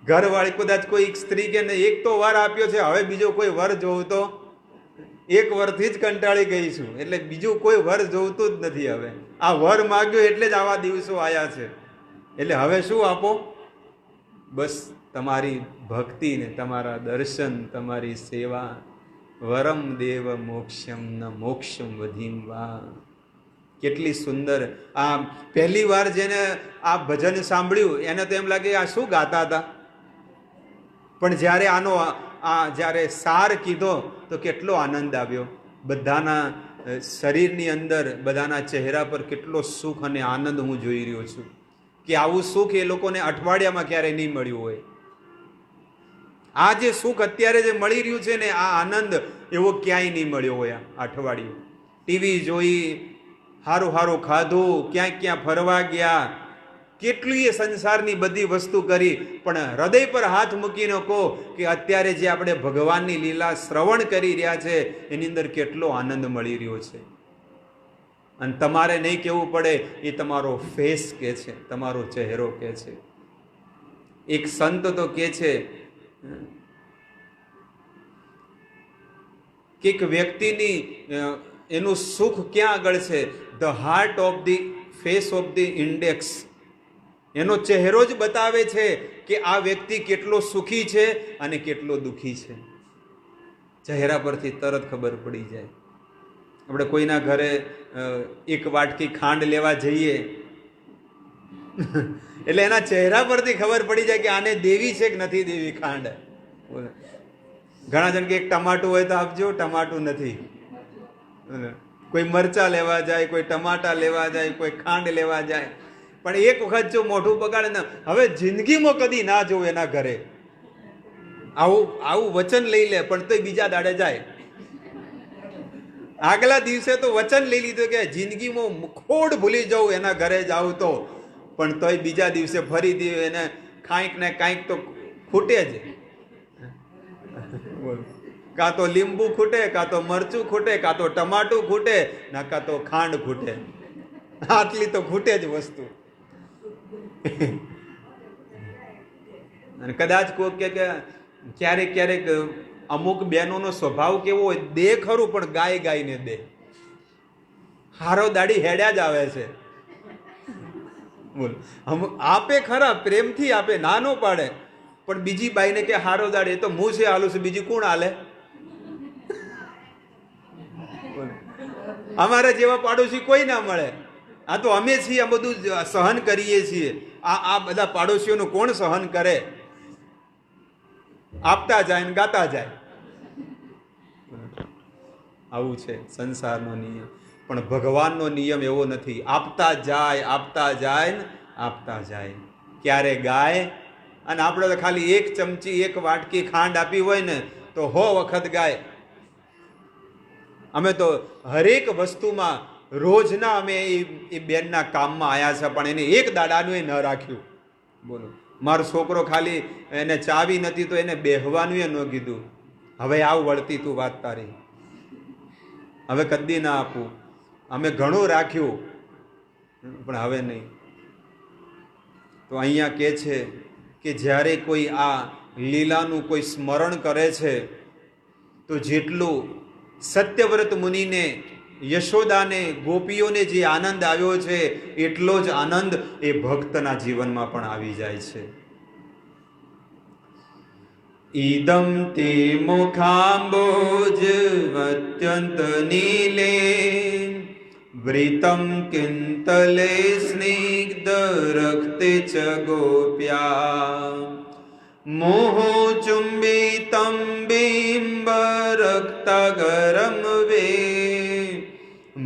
ઘરવાળી કદાચ કોઈ સ્ત્રી કે એક તો વર આપ્યો છે, હવે બીજો કોઈ વર જોઉં તો એક વરથી જ કંટાળી ગઈ છું, એટલે બીજું કોઈ વર જોઈતું જ નથી. હવે આ વર માગ્યો એટલે જ આવા દિવસો આવ્યા છે. એટલે હવે શું આપો? બસ તમારી ભક્તિ ને તમારા દર્શન, તમારી સેવા. વરમ દેવ મોક્ષમ ન મોક્ષમ વધીમ વા. કેટલી સુંદર! આ પહેલી વાર જેને આ ભજન સાંભળ્યું એને તો એમ લાગે આ શું ગાતા હતા, પણ જ્યારે આનો જ્યારે સાર કીધો તો કેટલો આનંદ આવ્યો. બધાના શરીરની અંદર, બધાના ચહેરા પર કેટલો સુખ અને આનંદ હું જોઈ રહ્યો છું કે આવું સુખ એ લોકોને અઠવાડિયામાં ક્યારેય નહીં મળ્યું હોય. આ જે સુખ અત્યારે જે મળી રહ્યું છે ને, આ આનંદ એવો ક્યાંય નહીં મળ્યો હોય. અઠવાડિયું ટીવી જોઈ, સારું સારું ખાધું, ક્યાંક ક્યાં ફરવા ગયા, કેટલી સંસારની બધી વસ્તુ કરી, પણ હૃદય પર હાથ મૂકીને કહો કે અત્યારે જે આપણે ભગવાનની લીલા શ્રવણ કરી રહ્યા છે એની અંદર કેટલો આનંદ મળી રહ્યો છે. અને તમારે નહીં કહેવું પડે, એ તમારો ફેસ કે છે, તમારો ચહેરો કે છે. એક સંત તો કે છે કે એક વ્યક્તિની એનું સુખ ક્યાં આગળ છે? The heart of the face of the index. એનો ચહેરો જ બતાવે છે કે આ વ્યક્તિ કેટલો સુખી છે અને કેટલો દુઃખી છે. ચહેરા પરથી તરત ખબર પડી જાય. આપણે કોઈના ઘરે એક વાટકી ખાંડ લેવા જઈએ એટલે એના ચહેરા પરથી ખબર પડી જાય કે આને દેવી છે કે નથી દેવી ખાંડ. ઘણા જણ કે એક ટમાટું હોય તો આપજો, ટમાટું નથી. કોઈ મરચા લેવા જાય, કોઈ ટમાટા લેવા જાય, કોઈ ખાંડ લેવા જાય, પણ એક વખત જો મોઢું બગાડે ને, હવે જિંદગીમાં કદી ના જોવું એના ઘરે. આવું વચન લઈ લે પણ તોય બીજા દાડે જાય. આગલા દિવસે તો વચન લઈ લીધું કે જિંદગીમાં ખોડ ભૂલી જાઉં એના ઘરે જાઉં તો, પણ તોય બીજા દિવસે ફરીથી એને કાંઈક ને કાંઈક તો ખૂટે જ. કાં તો લીંબુ ખૂટે, કાં તો મરચું ખૂટે, કાં તો ટમાટું ખૂટે, ના કાં તો ખાંડ ખૂટે. આટલી તો ખૂટે જ વસ્તુ. અને કદાચ કોઈ કે ક્યારેક ક્યારેક અમુક બહેનોનો સ્વભાવ કેવો હોય, દે ખરું પણ ગાય ગાયને દે. હારો દાડી હેડ્યા જ આવે છે. બોલ, આપે ખરા, પ્રેમથી આપે, ના નો પાડે, પણ બીજી બાઈને કે હારો દાડી, તો હું છે હાલું છે, બીજી કોણ હાલે? અમારા જેવા પાડોશી કોઈ ના મળે. આ તો અમે છીએ, આ બધું સહન કરીએ છીએ. આ બધા પાડોશીઓનું કોણ સહન કરે? આપતા જાય ને ગાતા જાય. આવું છે સંસારનો નિયમ. પણ ભગવાનનો નિયમ એવો નથી. આપતા જાય, આપતા જાય ને આપતા જાય. ક્યારે ગાય? અને આપણે તો ખાલી એક ચમચી, એક વાટકી ખાંડ આપી હોય ને તો 100 વખત ગાય. અમે તો હરેક વસ્તુમાં રોજના અમે એ બેનના કામમાં આવ્યા છે, પણ એને એક દાડાનું ન રાખ્યું. બોલો, મારો છોકરો ખાલી એને ચાવી નથી તો એને બેહવાનું ન કીધું. હવે આવ વળતી તું વાત તારી, હવે કદી ના આપું. અમે ઘણું રાખ્યું પણ હવે નહીં. તો અહીંયા કહે છે કે જ્યારે કોઈ આ લીલાનું કોઈ સ્મરણ કરે છે તો જેટલું સત્યવ્રત મુનિને, યશોદાને, ગોપીઓને જે આનંદ આવ્યો છે એટલો જ આનંદ એ ભક્તના જીવનમાં પણ આવી જાય છે. ઈદમ તે મુખાંબોજ અત્યંત નીલે વૃતમ કિંતલે સ્નિગ્ધ રક્તે ચ ગોપ્યા મોહો ચુંબિતમ બિંબ રક્તગરમ વે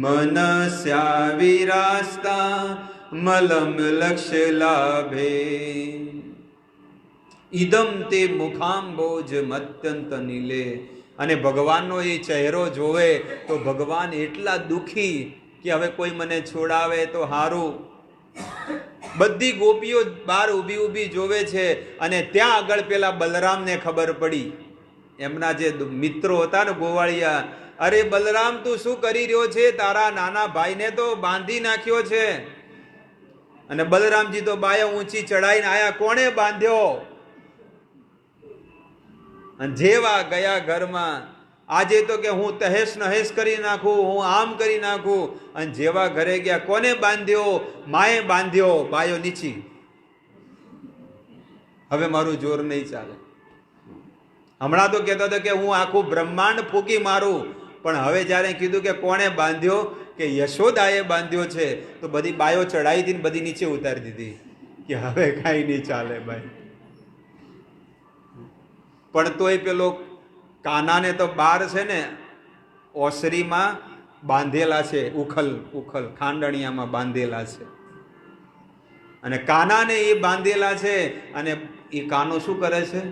મનસ્યા વિરાસ્તા મલમ લક્ષ્ય લાભે. ઈદમ તે મુખાંબોજ અત્યંત નીલે. અને ભગવાનનો એ ચહેરો જોવે તો ભગવાન એટલા દુઃખી કે હવે કોઈ મને છોડાવે તો હારું. બધી ગોપીઓ બહાર ઊભી ઊભી જોવે છે અને ત્યાં આગળ પેલા બલરામને ખબર પડી. એમના જે મિત્રો હતા ને ગોવાળિયા, અરે બલરામ તું શું કરી રહ્યો છે? તારા નાના ભાઈને તો બાંધી નાખ્યો છે. અને બલરામજી તો બાયા ઊંચી ચડાઈને આયા, કોણે બાંધ્યો? અને જેવા ગયા ઘરમાં, આજે તો કે હું તહેશ નહેશ કરી નાખું, હું આમ કરી નાખું. અને જેવા ઘરે ગયા, કોને બાંધ્યો? માએ બાંધ્યો. બાયો નીચી, હવે મારું જોર નહીં ચાલે. હમણાં તો કહેતો હતો કે હું આખું બ્રહ્માંડ ફૂંકી મારું, પણ હવે જ્યારે કીધું કે કોણે બાંધ્યો, કે યશોદાએ બાંધ્યો છે, તો બધી બાયો ચડાવી હતી ને બધી નીચે ઉતારી દીધી કે હવે કાંઈ નહીં ચાલે ભાઈ. પણ તોય પેલો કાનાને તો બાર છે ને ઓસરીમાં બાંધેલા છે, ઉખલ ખાંડણિયામાં બાંધેલા છે. અને કાનાને એ બાંધેલા છે અને એ કાનો શું કરે છે?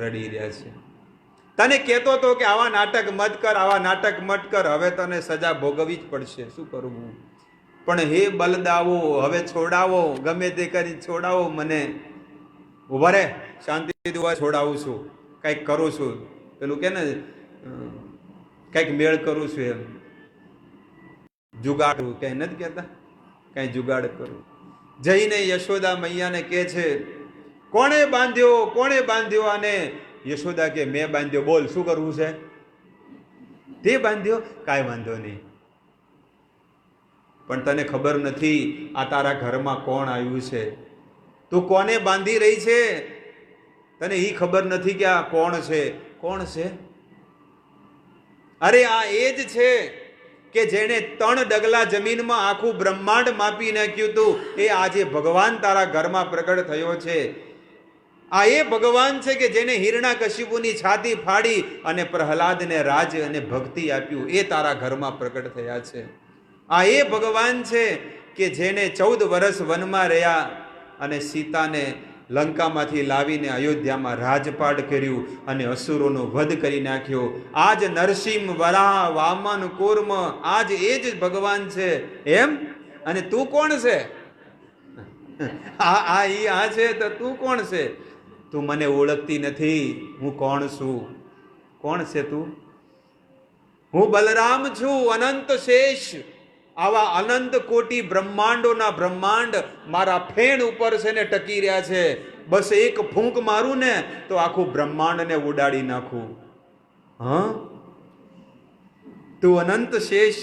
રડી રહ્યા છે. તને કહેતો હતો કે આવા નાટક મત કર, આવા નાટક મત કર, હવે તને સજા ભોગવવી જ પડશે, શું કરવું? પણ હે બલદાવો, હવે છોડાવો, ગમે તે કરી છોડાવો મને. ઉભા રે, શાંતિથી ઉભા, છોડાવું છું, કંઈક કરું છું. પેલું કે ને કંઈક મેળ કરું છું, એમ જુગાડ, કઈ નથી કહેતા, કઈ જુગાડ કરું. જઈને યશોદા મૈયાને કહે છે, કોણે બાંધ્યો, કોણે બાંધ્યો આને? યશોદા કે મેં બાંધ્યો. બોલ, શું કરવું છે? તે બાંધ્યો? કાંઈ વાંધો નહીં, પણ તને ખબર નથી આ તારા ઘરમાં કોણ આવ્યું છે? તું કોને બાંધી રહી છે? તને એ ખબર નથી કે આ કોણ છે? કોણ છે? અરે આ એ જ છે કે જેણે 3 ડગલા જમીનમાં આખું બ્રહ્માંડ માપી નાખ્યું હતું. એ આજે ભગવાન તારા ઘરમાં પ્રગટ થયો છે. આ એ ભગવાન છે કે જેને હિરણ્યકશિપુની છાતી ફાડી અને પ્રહલાદને રાજ અને ભક્તિ આપ્યું. એ તારા ઘરમાં પ્રગટ થયા છે. આ એ ભગવાન છે કે જેને 14 વર્ષ વનમાં રહ્યા અને સીતાને લંકામાંથી લાવીને અયોધ્યામાં રાજપાટ કર્યું અને અસુરોનો વધ કરી નાખ્યો. આજ નરસિંહ, વરાહ, વામન, કૂર્મ, આજ એ જ ભગવાન છે. એમ? અને તું કોણ છે? આ છે તો તું કોણ છે? તું મને ઓળખતી નથી. હું કોણ છું? કોણ છે તું? હું બલરામ છું, અનંત શેષ. આવા અનંત કોટી બ્રહ્માંડોના બ્રહ્માંડ મારા ફેણ ઉપર છે ને ટકી રહ્યા છે. બસ એક ફૂંક મારું ને તો આખું બ્રહ્માંડને ઉડાડી નાખું. હા, તું અનંત શેષ,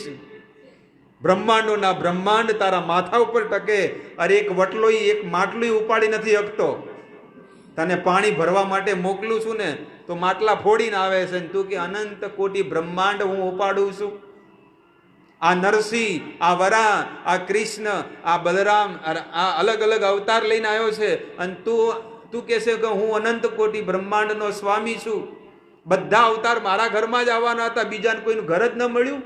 બ્રહ્માંડોના બ્રહ્માંડ તારા માથા ઉપર ટકે. અરે એક વટલો, એક માટલું ઉપાડી નથી શકતો. તને પાણી ભરવા માટે મોકલું છું ને તો માટલા ફોડીને આવે છે. તું કે અનંત કોટી બ્રહ્માંડ હું ઉપાડું છું. આ નરસિંહ, આ વરા, આ કૃષ્ણ, આ બલરામ, આ અલગ અલગ અવતાર લઈને આવ્યો છે અને તું કહેશે કે હું અનંત કોટી બ્રહ્માંડનો સ્વામી છું. બધા અવતાર મારા ઘરમાં જ આવવાના હતા, બીજાને કોઈનું ઘર જ ન મળ્યું.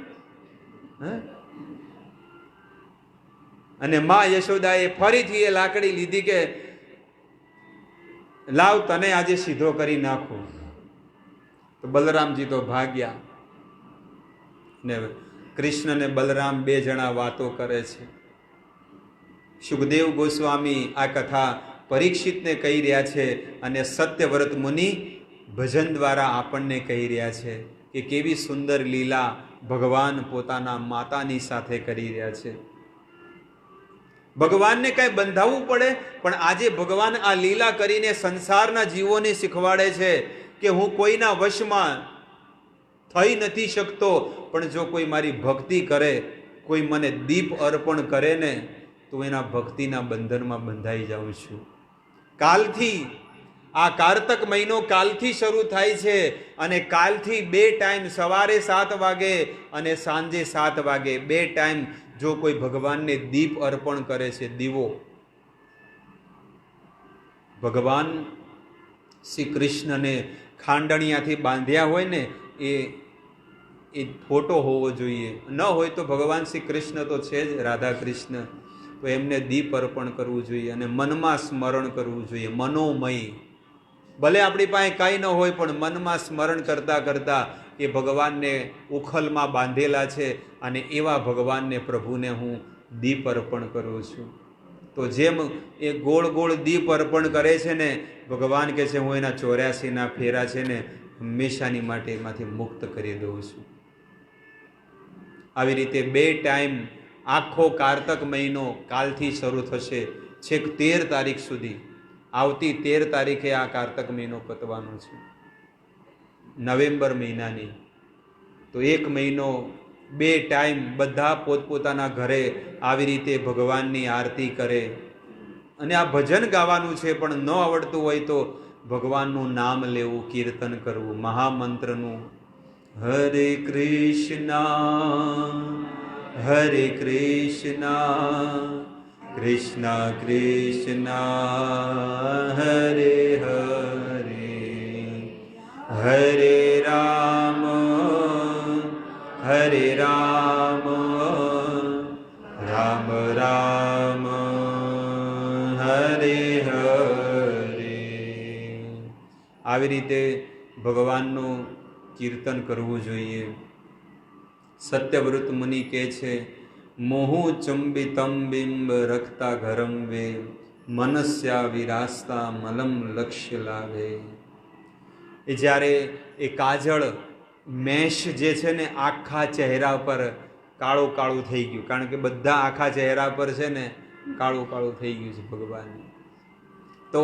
અને માં યશોદાએ ફરીથી એ લાકડી લીધી કે લાવ તને આજે સીધો કરી નાખું. તો બલરામજી તો ભાગ્યા ને કૃષ્ણ ને બલરામ 2 જણા વાતો કરે છે. સુખદેવ ગોસ્વામી આ કથા પરીક્ષિતને કહી રહ્યા છે અને સત્યવ્રત મુનિ ભજન દ્વારા આપણને કહી રહ્યા છે કે કેવી સુંદર લીલા ભગવાન પોતાના માતાની સાથે કરી રહ્યા છે. ભગવાનને કાંઈ બંધાવવું પડે, પણ આજે ભગવાન આ લીલા કરીને સંસારના જીવોને શીખવાડે છે કે હું કોઈના વશમાં થઈ નથી શકતો, પણ જો કોઈ મારી ભક્તિ કરે, કોઈ મને દીપ અર્પણ કરે ને, તો એના ભક્તિના બંધનમાં બંધાઈ જાઉં છું. કાલથી આ કારતક મહિનો કાલથી શરૂ થાય છે, અને કાલથી 2 ટાઈમ, સવારે 7 વાગે અને સાંજે 7 વાગે 2 ટાઈમ જો કોઈ ભગવાનને દીપ અર્પણ કરે છે, દીવો, ભગવાન શ્રી કૃષ્ણને ખાંડણિયાથી બાંધ્યા હોય ને એ ફોટો હોવો જોઈએ. ન હોય તો ભગવાન શ્રી કૃષ્ણ તો છે જ, રાધા કૃષ્ણ, તો એમને દીપ અર્પણ કરવું જોઈએ અને મનમાં સ્મરણ કરવું જોઈએ. મનોમય, ભલે આપણી પાસે કાંઈ ન હોય, પણ મનમાં સ્મરણ કરતા કરતા એ ભગવાનને ઉખલમાં બાંધેલા છે અને એવા ભગવાનને, પ્રભુને હું દીપ અર્પણ કરું છું. તો જેમ એ ગોળ ગોળ દીપ અર્પણ કરે છે ને, ભગવાન કહે છે હું એના 84 ફેરા છે ને હંમેશાની માટે એમાંથી મુક્ત કરી દઉં છું. આવી રીતે 2 ટાઈમ આખો કારતક મહિનો કાલથી શરૂ થશે, છેક 13 તારીખ સુધી. આવતી 13 તારીખે આ કારતક મહિનો પતવાનો છે, નવેમ્બર મહિનાની. તો 1 મહિનો 2 ટાઈમ બધા પોતપોતાના ઘરે આવી રીતે ભગવાનની આરતી કરે. અને આ ભજન ગાવાનું છે, પણ ન આવડતું હોય તો ભગવાનનું નામ લેવું, કીર્તન કરવું, મહામંત્રનું. હરે કૃષ્ણ હરે કૃષ્ણ કૃષ્ણ કૃષ્ણ હરે હરે, હરે રામ હરે રામ રામ રામ હરે હરે. આવી રીતે ભગવાનનું કીર્તન કરવું જોઈએ. સત્યવ્રત મુનિ કહે છે, મોહુ ચંબિતમ બિંબ રખતા ઘરમ વે, મનસ્યા વિરાસતા મલમ લક્ષ્ય લાવે. એ જ્યારે એ કાજળ મેશ જે છે ને આખા ચહેરા પર કાળું કાળું થઈ ગયું, કારણ કે બધા આખા ચહેરા પર છે ને કાળું કાળું થઈ ગયું છે ભગવાનને. તો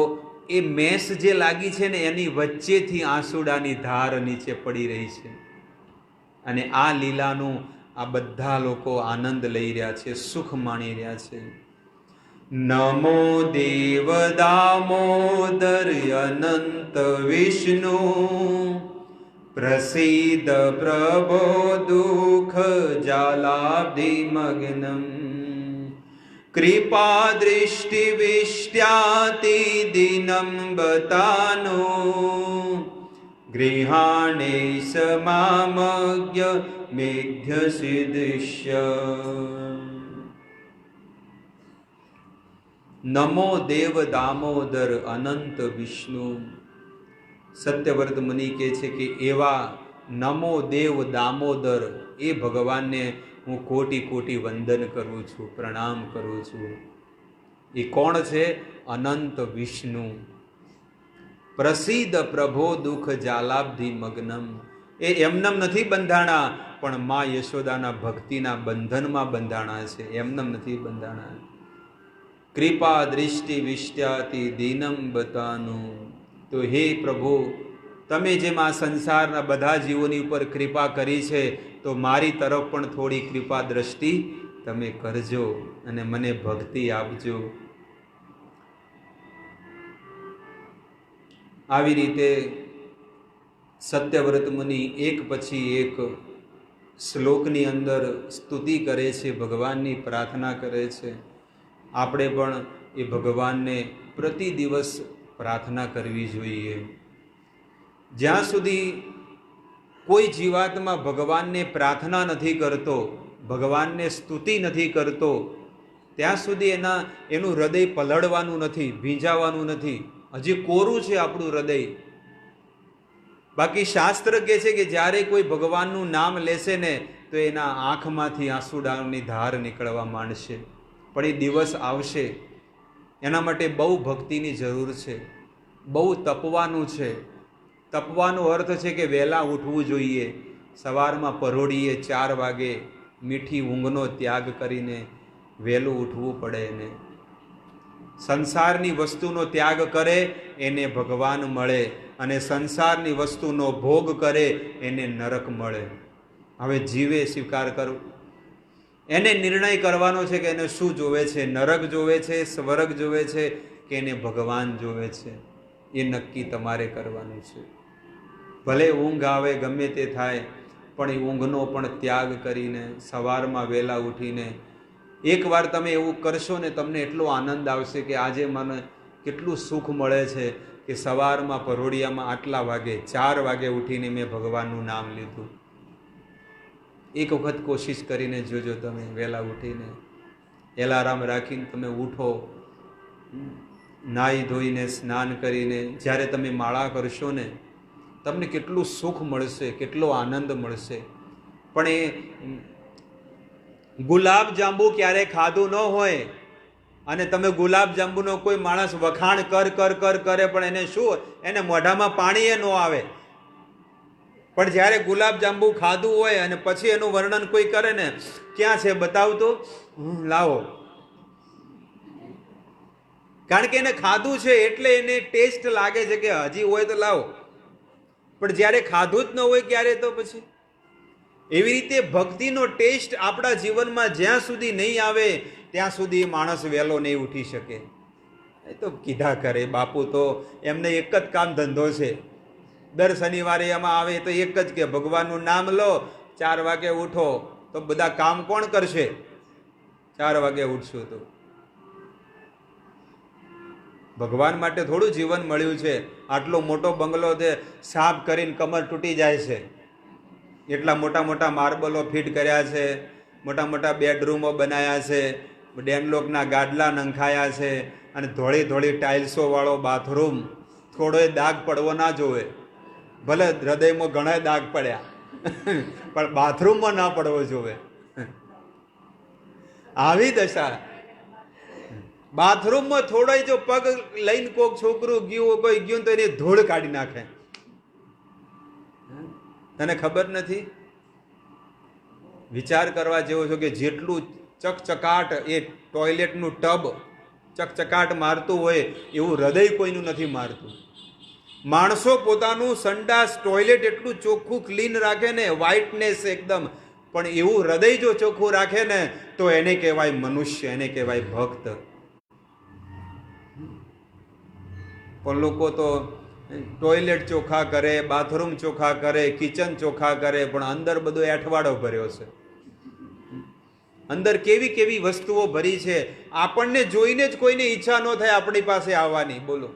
એ મેશ જે લાગી છે ને એની વચ્ચેથી આંસુડાની ધાર નીચે પડી રહી છે. અને આ લીલાનું આ બધા લોકો આનંદ લઈ રહ્યા છે, સુખ માણી રહ્યા છે. નમો દેવ દામોદર અનંત વિષ્ણુ, પ્રસિદ્ધ પ્રભો દુઃખ જાલાબ્ધિ મગ્નમ, કૃપા દૃષ્ટિ વિષ્ટ્યાતિ દિનમ બતાનો, ગૃહાણે સમામજ્ઞ મેઘ્ય સિદ્ધિશ્ય. નમો દેવ દામોદર અનંત વિષ્ણુ. સત્યવ્રત મુનિ કહે છે કે એવા નમો દેવ દામોદર એ ભગવાનને હું કોટી કોટી વંદન કરું છું, પ્રણામ કરું છું. એ કોણ છે? અનંત વિષ્ણુ. પ્રસિદ્ધ પ્રભો દુઃખ જાલાબ્ધિ મગ્નમ. એ એમનેમ નથી બંધાણા, પણ મા યશોદાના ભક્તિના બંધનમાં બંધાણા છે, એમનેમ નથી બંધાણા. કૃપા દૃષ્ટિ વિષ્ટ્યાતિ દીનમ બતાનું. તો હે પ્રભુ, તમે જેમ આ સંસારના બધા જીવોની ઉપર કૃપા કરી છે, તો મારી તરફ પણ થોડી કૃપા દ્રષ્ટિ તમે કરજો અને મને ભક્તિ આપજો. આવી રીતે સત્યવ્રત મુનિ એક પછી એક શ્લોકની અંદર સ્તુતિ કરે છે, ભગવાનની પ્રાર્થના કરે છે. આપણે પણ એ ભગવાનને પ્રતિ દિવસ પ્રાર્થના કરવી જોઈએ. જ્યાં સુધી કોઈ જીવાત્મા ભગવાનને પ્રાર્થના નથી કરતો, ભગવાનને સ્તુતિ નથી કરતો, ત્યાં સુધી એનું હૃદય પલળવાનું નથી, ભીંજાવાનું નથી. હજી કોરું છે આપણું હૃદય. બાકી શાસ્ત્ર કહે છે કે જ્યારે કોઈ ભગવાનનું નામ લેશે ને તો એના આંખમાંથી આંસુડાની ધાર નીકળવા માંડશે. પણ એ દિવસ આવશે. એના માટે બહુ ભક્તિની જરૂર છે, બહુ તપવાનું છે. તપવાનો અર્થ છે કે વહેલા ઉઠવું જોઈએ, સવારમાં પરોઢીએ 4 વાગે મીઠી ઊંઘનો ત્યાગ કરીને વહેલું ઉઠવું પડે એને. સંસારની વસ્તુનો ત્યાગ કરે એને ભગવાન મળે, અને સંસારની વસ્તુનો ભોગ કરે એને નરક મળે. હવે જીવે સ્વીકાર કરો, એને નિર્ણય કરવાનો છે કે એને શું જોવે છે, નરક જોવે છે, સ્વર્ગ જોવે છે કે એને ભગવાન જોવે છે. એ નક્કી તમારે કરવાનું છે. ભલે ઊંઘ આવે, ગમે તે થાય, પણ એ ઊંઘનો પણ ત્યાગ કરીને સવારમાં વહેલા ઉઠીને એકવાર તમે એવું કરશો ને, તમને એટલો આનંદ આવશે કે આજે મને કેટલું સુખ મળે છે કે સવારમાં પરોડિયામાં આટલા વાગે 4 વાગે ઉઠીને મેં ભગવાનનું નામ લીધું. એક વખત કોશિશ કરીને જોજો, તમે વહેલા ઉઠીને એલાર્મ રાખીને તમે ઉઠો, નાહી ધોઈને સ્નાન કરીને જ્યારે તમે માળા કરશો ને, તમને કેટલું સુખ મળશે, કેટલો આનંદ મળશે. પણ એ ગુલાબ જાંબુ ક્યારે ખાધું ન હોય અને તમે ગુલાબ જાંબુનો કોઈ માણસ વખાણ કર કરે, પણ એને શું, એને મોઢામાં પાણી ન આવે. પણ જ્યારે ગુલાબ જાંબુ ખાધું હોય અને પછી એનું વર્ણન કોઈ કરે ને, ક્યાં છે બતાવતો, લાવો, કારણ કે એને ખાધું છે એટલે એને ટેસ્ટ લાગે છે કે હજી હોય તો લાવો. પણ જ્યારે ખાધું જ ન હોય ક્યારે, તો પછી એવી રીતે ભક્તિનો ટેસ્ટ આપણા જીવનમાં જ્યાં સુધી નહીં આવે ત્યાં સુધી માણસ વહેલો નહીં ઉઠી શકે. એ તો કીધા કરે બાપુ, તો એમને એક જ કામ ધંધો છે, દર શનિવારે એમાં આવે તો એક જ કે ભગવાનનું નામ લો, 4 વાગે ઉઠો. તો બધા કામ કોણ કરશે? 4 વાગે ઉઠશું તો ભગવાન માટે થોડું જીવન મળ્યું છે. આટલો મોટો બંગલો છે, સાફ કરીને કમર તૂટી જાય છે. એટલા મોટા મોટા માર્બલો ફિટ કર્યા છે, મોટા મોટા બેડરૂમો બનાવ્યા છે, ડેનલોકના ગાડલા નંખાયા છે, અને ધોળી ધોળી ટાઇલ્સો વાળો બાથરૂમ. થોડોય દાગ પડવો ના જોવે. ભલે હૃદયમાં ઘણા દાગ પડ્યા, પણ બાથરૂમમાં ના પડવો જોવે. આવી દશા. બાથરૂમમાં થોડોય જો પગ લઈને કોઈક છોકરું ગયું, કોઈ ગયું તો એની ધૂળ કાઢી નાખે. તને ખબર નથી? વિચાર કરવા જેવો છો કે જેટલું ચકચકાટ એ ટોયલેટનું ટબ ચકચકાટ મારતું હોય એવું હૃદય કોઈનું નથી મારતું. માણસો પોતાનું સંડાસ ટોયલેટ એટલું ચોખ્ખું ક્લીન રાખે ને, વ્હાઇટનેસ એકદમ, પણ એવું હૃદય જો ચોખ્ખું રાખે ને તો એને કહેવાય મનુષ્ય, એને કહેવાય ભક્ત. પણ લોકો તો ટોયલેટ ચોખ્ખા કરે, બાથરૂમ ચોખ્ખા કરે, કિચન ચોખ્ખા કરે, પણ અંદર બધો એઠવાડો ભર્યો છે. અંદર કેવી કેવી વસ્તુઓ ભરી છે, આપણને જોઈને જ કોઈને ઈચ્છા ન થાય આપણી પાસે આવવાની. બોલો,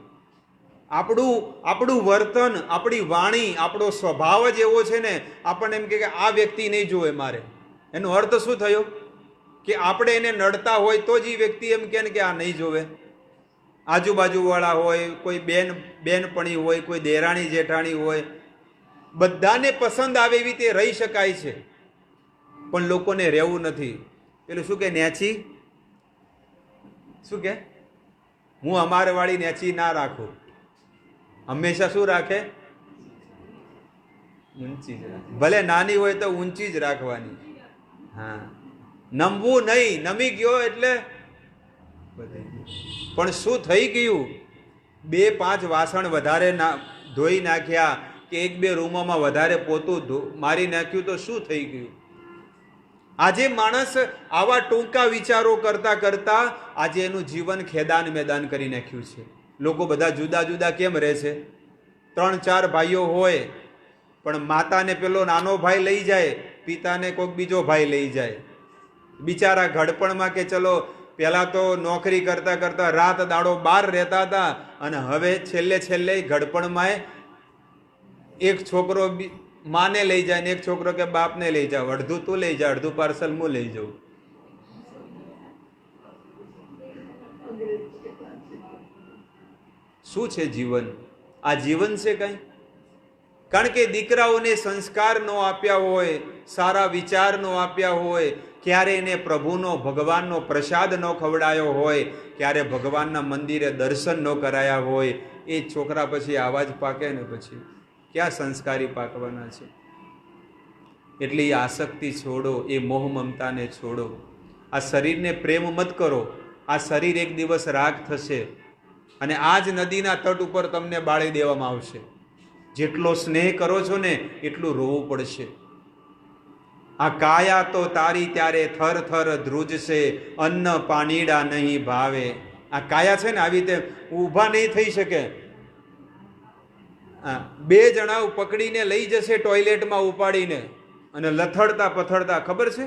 આપણું વર્તન, આપણી વાણી, આપણો સ્વભાવ જ એવો છે ને, આપણને એમ કે આ વ્યક્તિ નહીં જોવે મારે. એનો અર્થ શું થયો? કે આપણે એને નડતા હોય તો જ એ વ્યક્તિ એમ કે આ નહીં જોવે. આજુબાજુવાળા હોય, કોઈ બેનપણી હોય, કોઈ દેરાણી જેઠાણી હોય, બધાને પસંદ આવે એવી રીતે રહી શકાય છે, પણ લોકોને રહેવું નથી. પેલું શું કે, નેચી, શું કે, હું અમારે વાળી નેચી ના રાખું. હંમેશા શું રાખે? ઊંચી જ રાખે. ભલે નાની હોય તો ઊંચી જ રાખવાની. હા, નમવું નહીં. નમી ગયો એટલે પણ શું થઈ ગયું? 2-5 વાસણ વધારે ધોઈ નાખ્યા કે 1-2 રૂમોમાં વધારે પોતું મારી નાખ્યું તો શું થઈ ગયું? આજે માણસ આવા ટૂંકા વિચારો કરતા કરતા આજે એનું જીવન ખેદાન મેદાન કરી નાખ્યું છે. લોકો બધા જુદા જુદા કેમ રહે છે? 3-4 ભાઈઓ હોય, પણ માતાને પેલો નાનો ભાઈ લઈ જાય, પિતાને કોઈક બીજો ભાઈ લઈ જાય. બિચારા ઘડપણમાં કે ચલો પહેલા તો નોકરી કરતા કરતા રાત દાડો બહાર રહેતા હતા, અને હવે છેલ્લે ઘડપણમાં એક છોકરો માને લઈ જાય ને એક છોકરો કે બાપને લઈ જાવ. અડધું તું લઈ જા, અડધું પાર્સલ હું લઈ જાઉં. શું છે જીવન? આ જીવન છે કઈ? કારણ કે દીકરાઓને સંસ્કાર ન આપ્યા હોય, સારા વિચાર ન આપ્યા હોય, ક્યારે એને પ્રભુનો, ભગવાનનો પ્રસાદ ન ખવડાયો હોય, ક્યારે ભગવાનના મંદિરે દર્શન ન કરાયા હોય, એ છોકરા પછી આવા જ પાકે ને પછી ક્યાં સંસ્કારી પાકવાના છે? એટલે એ આસક્તિ છોડો, એ મોહ મમતાને છોડો. આ શરીરને પ્રેમ મત કરો, આ શરીર એક દિવસ રાખ થશે અને આ જ નદીના તટ ઉપર તમને બાળી દેવામાં આવશે. જેટલો સ્નેહ કરો છો ને એટલું રોવું પડશે. આ કાયા તો તારી ત્યારે થર થર ધ્રુજશે, અન્ન પાણીડા નહીં ભાવે. આ કાયા છે ને આવી રીતે ઊભા નહીં થઈ શકે. બે જણા પકડીને લઈ જશે ટોયલેટમાં ઉપાડીને અને લથડતા પથડતા, ખબર છે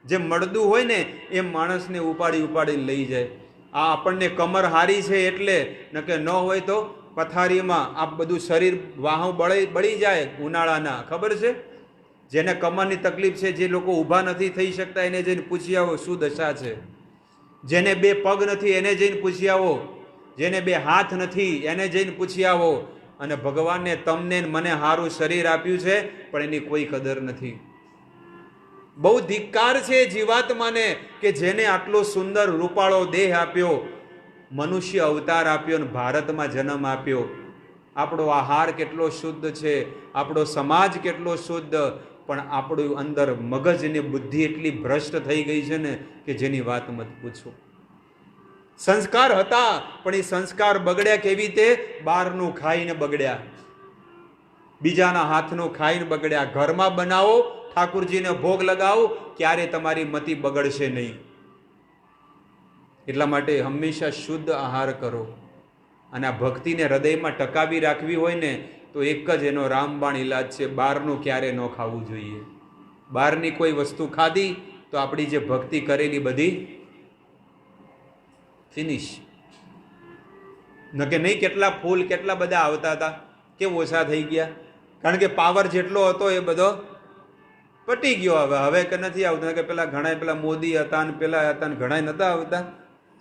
જેમ મળદું હોય ને એમ માણસને ઉપાડીને લઈ જાય. આ આપણને કમર હારી છે એટલે, નકે ન હોય તો પથારીમાં આ બધું શરીર વાહું બળી જાય ઉનાળાના, ખબર છે. જેને કમરની તકલીફ છે, જે લોકો ઊભા નથી થઈ શકતા એને જઈને પૂછી આવો શું દશા છે. જેને બે પગ નથી એને જઈને પૂછી આવો, જેને બે હાથ નથી એને જઈને પૂછી આવો. અને ભગવાનને તમને મને સારું શરીર આપ્યું છે પણ એની કોઈ કદર નથી. બહુ ધિક્કાર છે જીવાત્માને કે જેને આટલો સુંદર રૂપાળો દેહ આપ્યો, મનુષ્ય અવતાર આપ્યો અને ભારતમાં જન્મ આપ્યો. આપણો આહાર કેટલો શુદ્ધ છે, આપણો સમાજ કેટલો શુદ્ધ, પણ આપણું અંદર મગજની બુદ્ધિ એટલી ભ્રષ્ટ થઈ ગઈ છે ને કે જેની વાત મત પૂછો. સંસ્કાર હતા પણ એ સંસ્કાર બગડ્યા કેવી રીતે? બહારનું ખાઈને બગડ્યા, બીજાના હાથનું ખાઈને બગડ્યા. ઘરમાં બનાવો, ઠાકુરજીને ભોગ લગાવો, ક્યારે તમારી મતિ બગડશે નહીં. એટલા માટે હંમેશા શુદ્ધ આહાર કરો. અને આ ભક્તિને હૃદયમાં ટકાવી રાખવી હોય ને તો એક જ એનો રામબાણ ઈલાજ છે, બહારનું ક્યારે ન ખાવું જોઈએ. બહારની કોઈ વસ્તુ ખાધી તો આપણી જે ભક્તિ કરેલી બધી ફિનિશ. ન કે નહીં કેટલા ફૂલ કેટલા બધા આવતા હતા, કેમ ઓછા થઈ ગયા? કારણ કે પાવર જેટલો હતો એ બધો પટી ગયો. હવે કે નથી આવતું, કે પેલા મોદી હતા ને પેલા હતા ને ઘણા નતા આવતા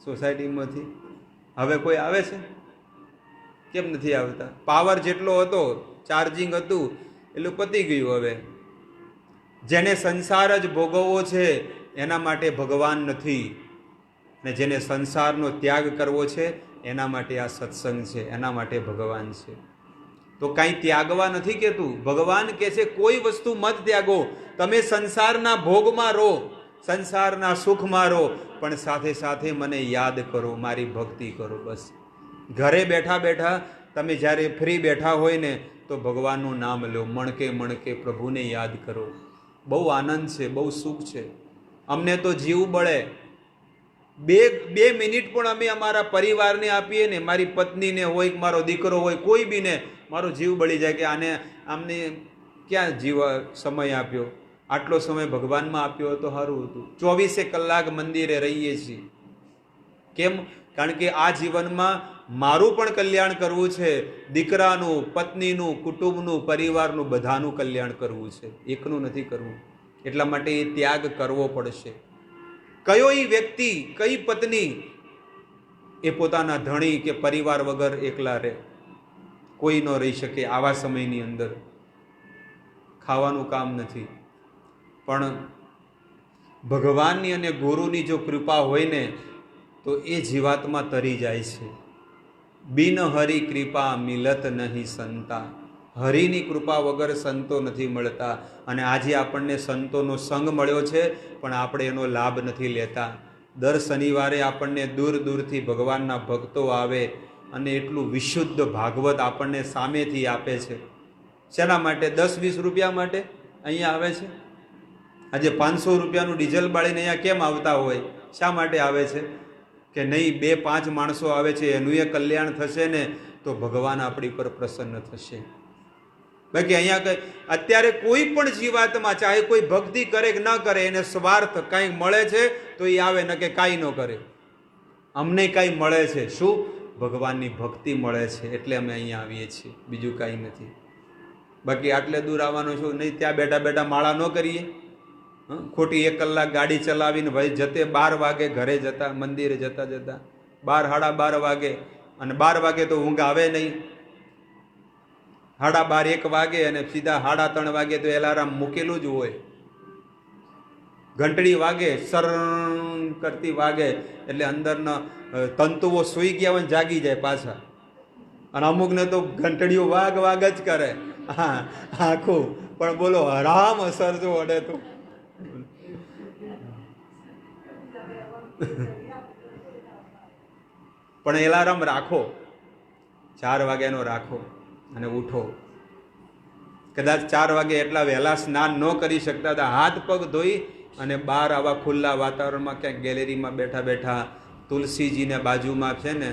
સોસાયટીમાંથી. હવે કોઈ આવે છે? કેમ નથી આવતા? પાવર જેટલો હતો, ચાર્જિંગ હતું એટલું પતી ગયું. હવે જેને સંસાર જ ભોગવવો છે એના માટે ભગવાન નથી, ને જેને સંસારનો ત્યાગ કરવો છે એના માટે આ સત્સંગ છે, એના માટે ભગવાન છે. તો કાંઈ ત્યાગવા નથી કહેતું. ભગવાન કહે છે કોઈ વસ્તુ મત ત્યાગો, તમે સંસારના ભોગમાં રહો, સંસારના સુખમાં રહો, પણ સાથે સાથે મને યાદ કરો, મારી ભક્તિ કરો. બસ ઘરે બેઠા બેઠા તમે જ્યારે ફ્રી બેઠા હોય ને તો ભગવાનનું નામ લો, મણકે મણકે પ્રભુને યાદ કરો. બહુ આનંદ છે, બહુ સુખ છે. અમને તો જીવ બળે. બે મિનિટ પણ અમે અમારા પરિવારને આપીએ ને, મારી પત્નીને હોય, મારો દીકરો હોય, કોઈ બીને, મારો જીવ બળી જાય કે આમને ક્યાં સમય આપ્યો, આટલો સમય ભગવાનમાં આપ્યો તો સારું હતું. 24 કલાક મંદિરે રહીએ છીએ. કેમ? કારણ કે આ જીવનમાં મારું પણ કલ્યાણ કરવું છે, દીકરાનું, પત્નીનું, કુટુંબનું, પરિવારનું, બધાનું કલ્યાણ કરવું છે, એકનું નથી કરવું. એટલા માટે એ ત્યાગ કરવો પડશે. કયો એ વ્યક્તિ, કઈ પત્ની એ પોતાના ધણી કે પરિવાર વગર એકલા રહે? કોઈ ન રહી શકે આવા સમયની અંદર. ખાવાનું કામ નથી, પણ ભગવાનની અને ગુરુની જો કૃપા હોય ને તો એ જીવાત્મા તરી જાય છે. બિન હરિ કૃપા મિલત નહીં સંતા. હરિની કૃપા વગર સંતો નથી મળતા. અને આજે આપણને સંતોનો સંગ મળ્યો છે પણ આપણે એનો લાભ નથી લેતા. દર શનિવારે આપણને દૂર દૂરથી ભગવાનના ભક્તો આવે અને એટલું વિશુદ્ધ ભાગવત આપણને સામેથી આપે છે. શેના માટે? 10-20 રૂપિયા માટે અહીંયા આવે છે. આજે 500 રૂપિયાનું ડીઝલ બાળીને અહીંયા કેમ આવતા હોય? શા માટે આવે છે? કે નહીં 2-5 માણસો આવે છે એનું એ કલ્યાણ થશે ને તો ભગવાન આપણી પર પ્રસન્ન થશે. બાકી અહીંયા અત્યારે કોઈ પણ જીવાત્મા ચાહે કોઈ ભક્તિ કરે કે ન કરે, એને સ્વાર્થ કાંઈ મળે છે તો એ આવે, ન કે કાંઈ ન કરે. અમને કાંઈ મળે છે શું? ભગવાનની ભક્તિ મળે છે એટલે અમે અહીંયા આવીએ છીએ, બીજું કાંઈ નથી. બાકી આટલે દૂર આવવાનું શું? નહીં ત્યાં બેઠા બેઠા માળા ન કરીએ. ખોટી 1 કલાક ગાડી ચલાવીને ભાઈ જતે 12 વાગે ઘરે જતા, મંદિરે જતા 12-12:30 વાગે, અને 12 વાગે તો ઊંઘ આવે નહીં. 12:30-1 વાગે અને સીધા 3:30 વાગે તો એલાર્મ મૂકેલું જ હોય. ઘંટડી વાગે, સરણ કરતી વાગે એટલે અંદરના તંતુઓ સૂઈ ગયા હોય જાગી જાય પાછા. અને અમુકને તો ઘંટડીઓ વાગ જ કરે. હા આખું પણ બોલો હરામ અસર જો અડે તો. પણ એલાર્મ રાખો, 4 વાગ્યાનો રાખો અને ઉઠો. કદાચ 4 વાગે એટલા વહેલા સ્નાન ન કરી શકતા હતા, હાથ પગ ધોઈ અને બહાર આવા ખુલ્લા વાતાવરણમાં ક્યાંક ગેલેરીમાં બેઠા બેઠા તુલસીજીને બાજુમાં છે ને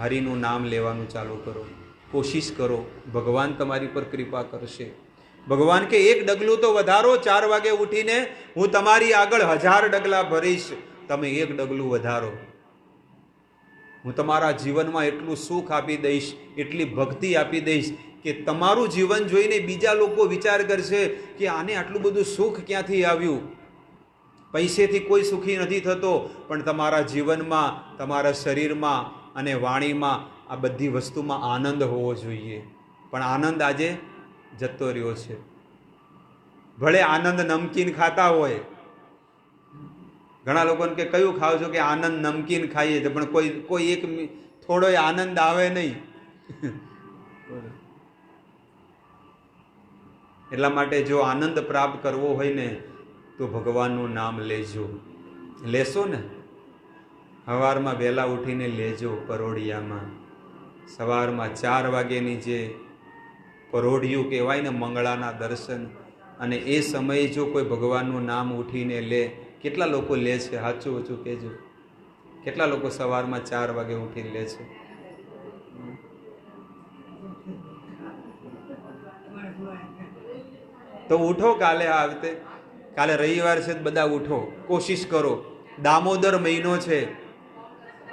હરિનું નામ લેવાનું ચાલુ કરો. કોશિશ કરો, ભગવાન તમારી પર કૃપા કરશે. ભગવાન કે એક ડગલું તો વધારો, 4 વાગે ઉઠીને હું તમારી આગળ 1000 ડગલા ભરીશ, તમે એક ડગલું વધારો. હું તમારા જીવનમાં એટલું સુખ આપી દઈશ, એટલી ભક્તિ આપી દઈશ કે તમારું જીવન જોઈને બીજા લોકો વિચાર કરશે કે આને આટલું બધું સુખ ક્યાંથી આવ્યું. પૈસેથી કોઈ સુખી નથી થતો, પણ તમારા જીવનમાં, તમારા શરીરમાં અને વાણીમાં આ બધી વસ્તુમાં આનંદ હોવો જોઈએ. પણ આનંદ આજે જતો રહ્યો છે. ભલે આનંદ નમકીન ખાતા હોય, ઘણા લોકોને કે કયું ખાવ છો, કે આનંદ નમકીન ખાઈએ છીએ, પણ કોઈ એક થોડોય આનંદ આવે નહીં. એટલા માટે જો આનંદ પ્રાપ્ત કરવો હોય ને તો ભગવાનનું નામ લેજો. લેશો ને, સવારમાં વહેલા ઉઠીને લેજો. પરોઢિયામાં સવારમાં 4 વાગ્યાની જે પરોઢિયું કહેવાય ને, મંગળાના દર્શન, અને એ સમયે જો કોઈ ભગવાનનું નામ ઉઠીને લે, કેટલા લોકો લે છે? સાચું ઓછું કહેજો. કેટલા લોકો સવારમાં 4 વાગે ઉઠીને લે છે? તો ઉઠો કાલે. આ વખતે કાલે રવિવાર છે, બધા ઉઠો, કોશિશ કરો. દામોદર મહિનો છે,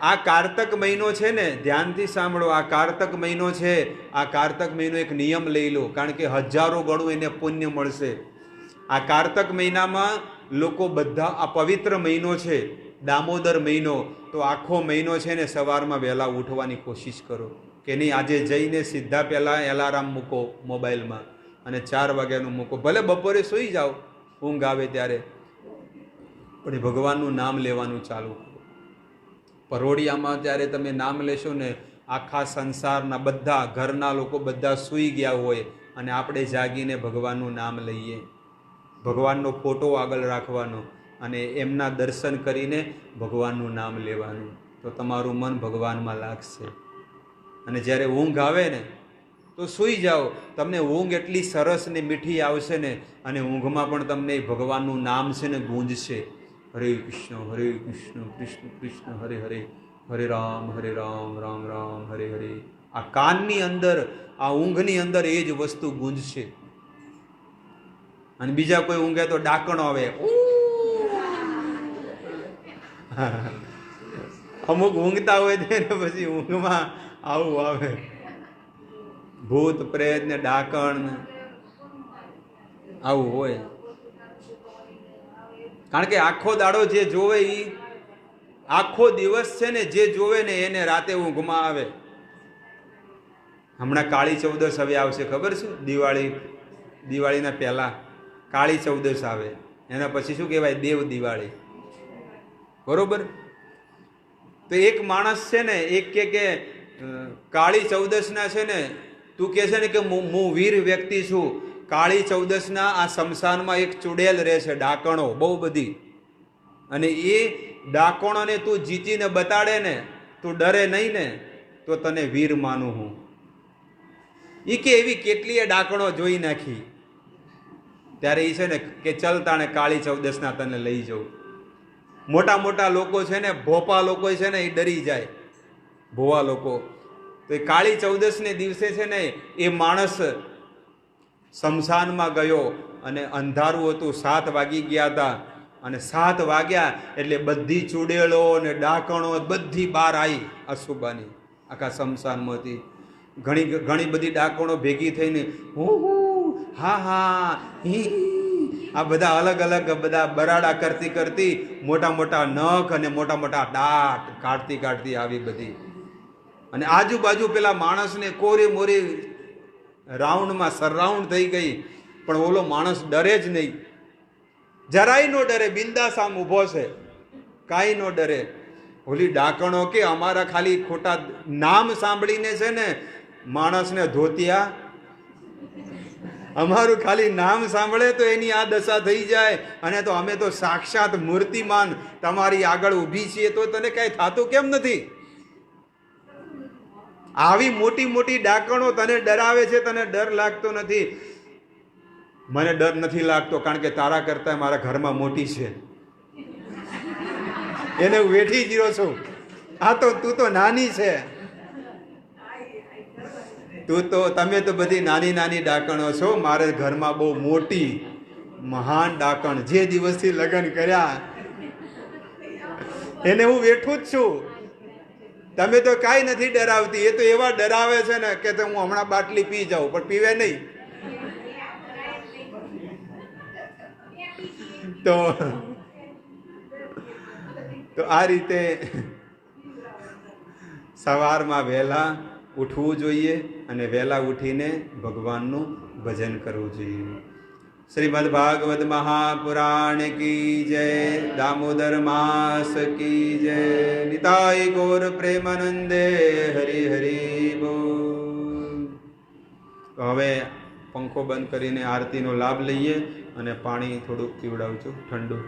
આ કારતક મહિનો છે ને, ધ્યાનથી સાંભળો. આ કારતક મહિનો છે, આ કારતક મહિનો એક નિયમ લઈ લો, કારણ કે 1000 ગણું એને પુણ્ય મળશે. આ કારતક મહિનામાં લોકો બધા, આ પવિત્ર મહિનો છે દામોદર મહિનો, તો આખો મહિનો છે ને સવારમાં વહેલા ઉઠવાની કોશિશ કરો. કે નહીં, આજે જઈને સીધા પહેલાં એલાર્મ મૂકો મોબાઈલમાં અને 4 વાગ્યાનું મૂકો. ભલે બપોરે સૂઈ જાઓ, ઊંઘ આવે ત્યારે, પણ ભગવાનનું નામ લેવાનું ચાલુ કરો. પરોઢિયામાં જ્યારે તમે નામ લેશો ને, આખા સંસારના બધા, ઘરના લોકો બધા સૂઈ ગયા હોય અને આપણે જાગીને ભગવાનનું નામ લઈએ. ભગવાનનો ફોટો આગળ રાખવાનો અને એમના દર્શન કરીને ભગવાનનું નામ લેવાનું, તો તમારું મન ભગવાનમાં લાગશે. અને જ્યારે ઊંઘ આવે ને તો સૂઈ જાઓ. તમને ઊંઘ એટલી સરસ ને મીઠી આવશે ને, અને ઊંઘમાં પણ તમને ભગવાનનું નામ છે ને ગૂંજશે. હરે કૃષ્ણ કૃષ્ણ કૃષ્ણ હરે હરે, હરે રામ રામ રામ હરે હરે. આ કાનની અંદર, આ ઊંઘની અંદર એ જ વસ્તુ ગૂંજશે. અને બીજા કોઈ ઊંઘે તો ડાકણો આવે. અમુક ઊંઘતા હોય તેને પછી ઊંઘમાં આવું આવે, ભૂત પ્રેત ને ડાકણ આવું હોય. કારણ કે આખો દાડો જે જોવે એ, આખો દિવસ છે ને જે જોવે ને એને રાતે ઊંઘમાં આવે. હમણાં કાળી ચૌદશ હવે આવશે, ખબર છે? દિવાળીના પહેલા કાળી ચૌદશ આવે, એના પછી શું કહેવાય? દેવ દિવાળી, બરોબર? તો એક માણસ છે ને, એક કે કાળી ચૌદશના છે ને, તું કહે છે ને કે હું વીર વ્યક્તિ છું. કાળી ચૌદશના આ શમશાનમાં એક ચુડેલ રહે છે, ડાકણો બહુ બધી, અને એ ડાકણોને તું જીતીને બતાડે ને, તું ડરે નહીં ને, તો તને વીર માનું હું. એ કે એવી કેટલીય ડાકણો જોઈ નાખી. ત્યારે એ છે ને કે ચલ તાણે કાળી ચૌદશના તને લઈ જાઉં. મોટા મોટા લોકો છે ને, ભોપા લોકો છે ને, એ ડરી જાય, ભોવા લોકો. તો એ કાળી ચૌદશને દિવસે છે ને એ માણસ શમશાનમાં ગયો અને અંધારું હતું, 7 વાગી ગયા હતા. અને 7 વાગ્યા એટલે બધી ચુડેલો ને ડાકણો બધી બહાર આવી અશુભાની, આખા શમશાનમાંથી. ઘણી બધી ડાકણો ભેગી થઈને હા હા હી, આ બધા અલગ અલગ બધા બરાડા કરતી મોટા મોટા નખ અને મોટા મોટા દાંત કાઢતી આવી બધી. અને આજુબાજુ પેલા માણસને કોરી મોરી રાઉન્ડમાં સરાઉન્ડ થઈ ગઈ, પણ ઓલો માણસ ડરે જ નહીં, જરાય નો ડરે, બિંદાસ આમ ઊભો છે, કાંઈ નો ડરે. ઓલી ડાકણો કે અમારા ખાલી ખોટા નામ સાંભળીને છે ને માણસને ધોતિયા, અમારું ખાલી નામ સાંભળે તો એની આ દશા થઈ જાય, અને તો અમે તો સાક્ષાત મૂર્તિમાન તમારી આગળ ઊભી છીએ, તો તને કાંઈ થતું કેમ નથી? આવી મોટી મોટી ડાકણો તને ડરાવે છે, તને ડર લાગતો નથી. મને ડર નથી લાગતો કારણ કે તારા કરતા મારા ઘરમાં મોટી છે, એને હું વેઠી ગયો છું. આ તો તું તો નાની છે, તમે તો બધી નાની નાની ડાકણો છો. મારે ઘરમાં બહુ મોટી મહાન ડાકણ, જે દિવસથી લગ્ન કર્યા એને હું વેઠું જ છું. તમે તો કાંઈ નથી ડરાવતી. એ તો એવા ડરાવે છે ને કે હું હમણાં બાટલી પી જાઉં, પણ પીવે નહીં. તો આ રીતે સવારમાં વહેલા ઉઠવું જોઈએ અને વહેલા ઉઠીને ભગવાનનું ભજન કરવું જોઈએ. શ્રીમદ ભાગવત મહાપુરાણ કી જય, દામોદર માસ કી જય, નિતાઈ ગૌર પ્રેમાનંદે હરિ હરિ બોલ. તો હવે પંખો બંધ કરીને આરતીનો લાભ લઈએ અને પાણી થોડુંક પીવડાવું છું ઠંડુ.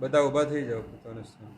બધા ઊભા થઈ જાઓ પોતાના સ્થાન.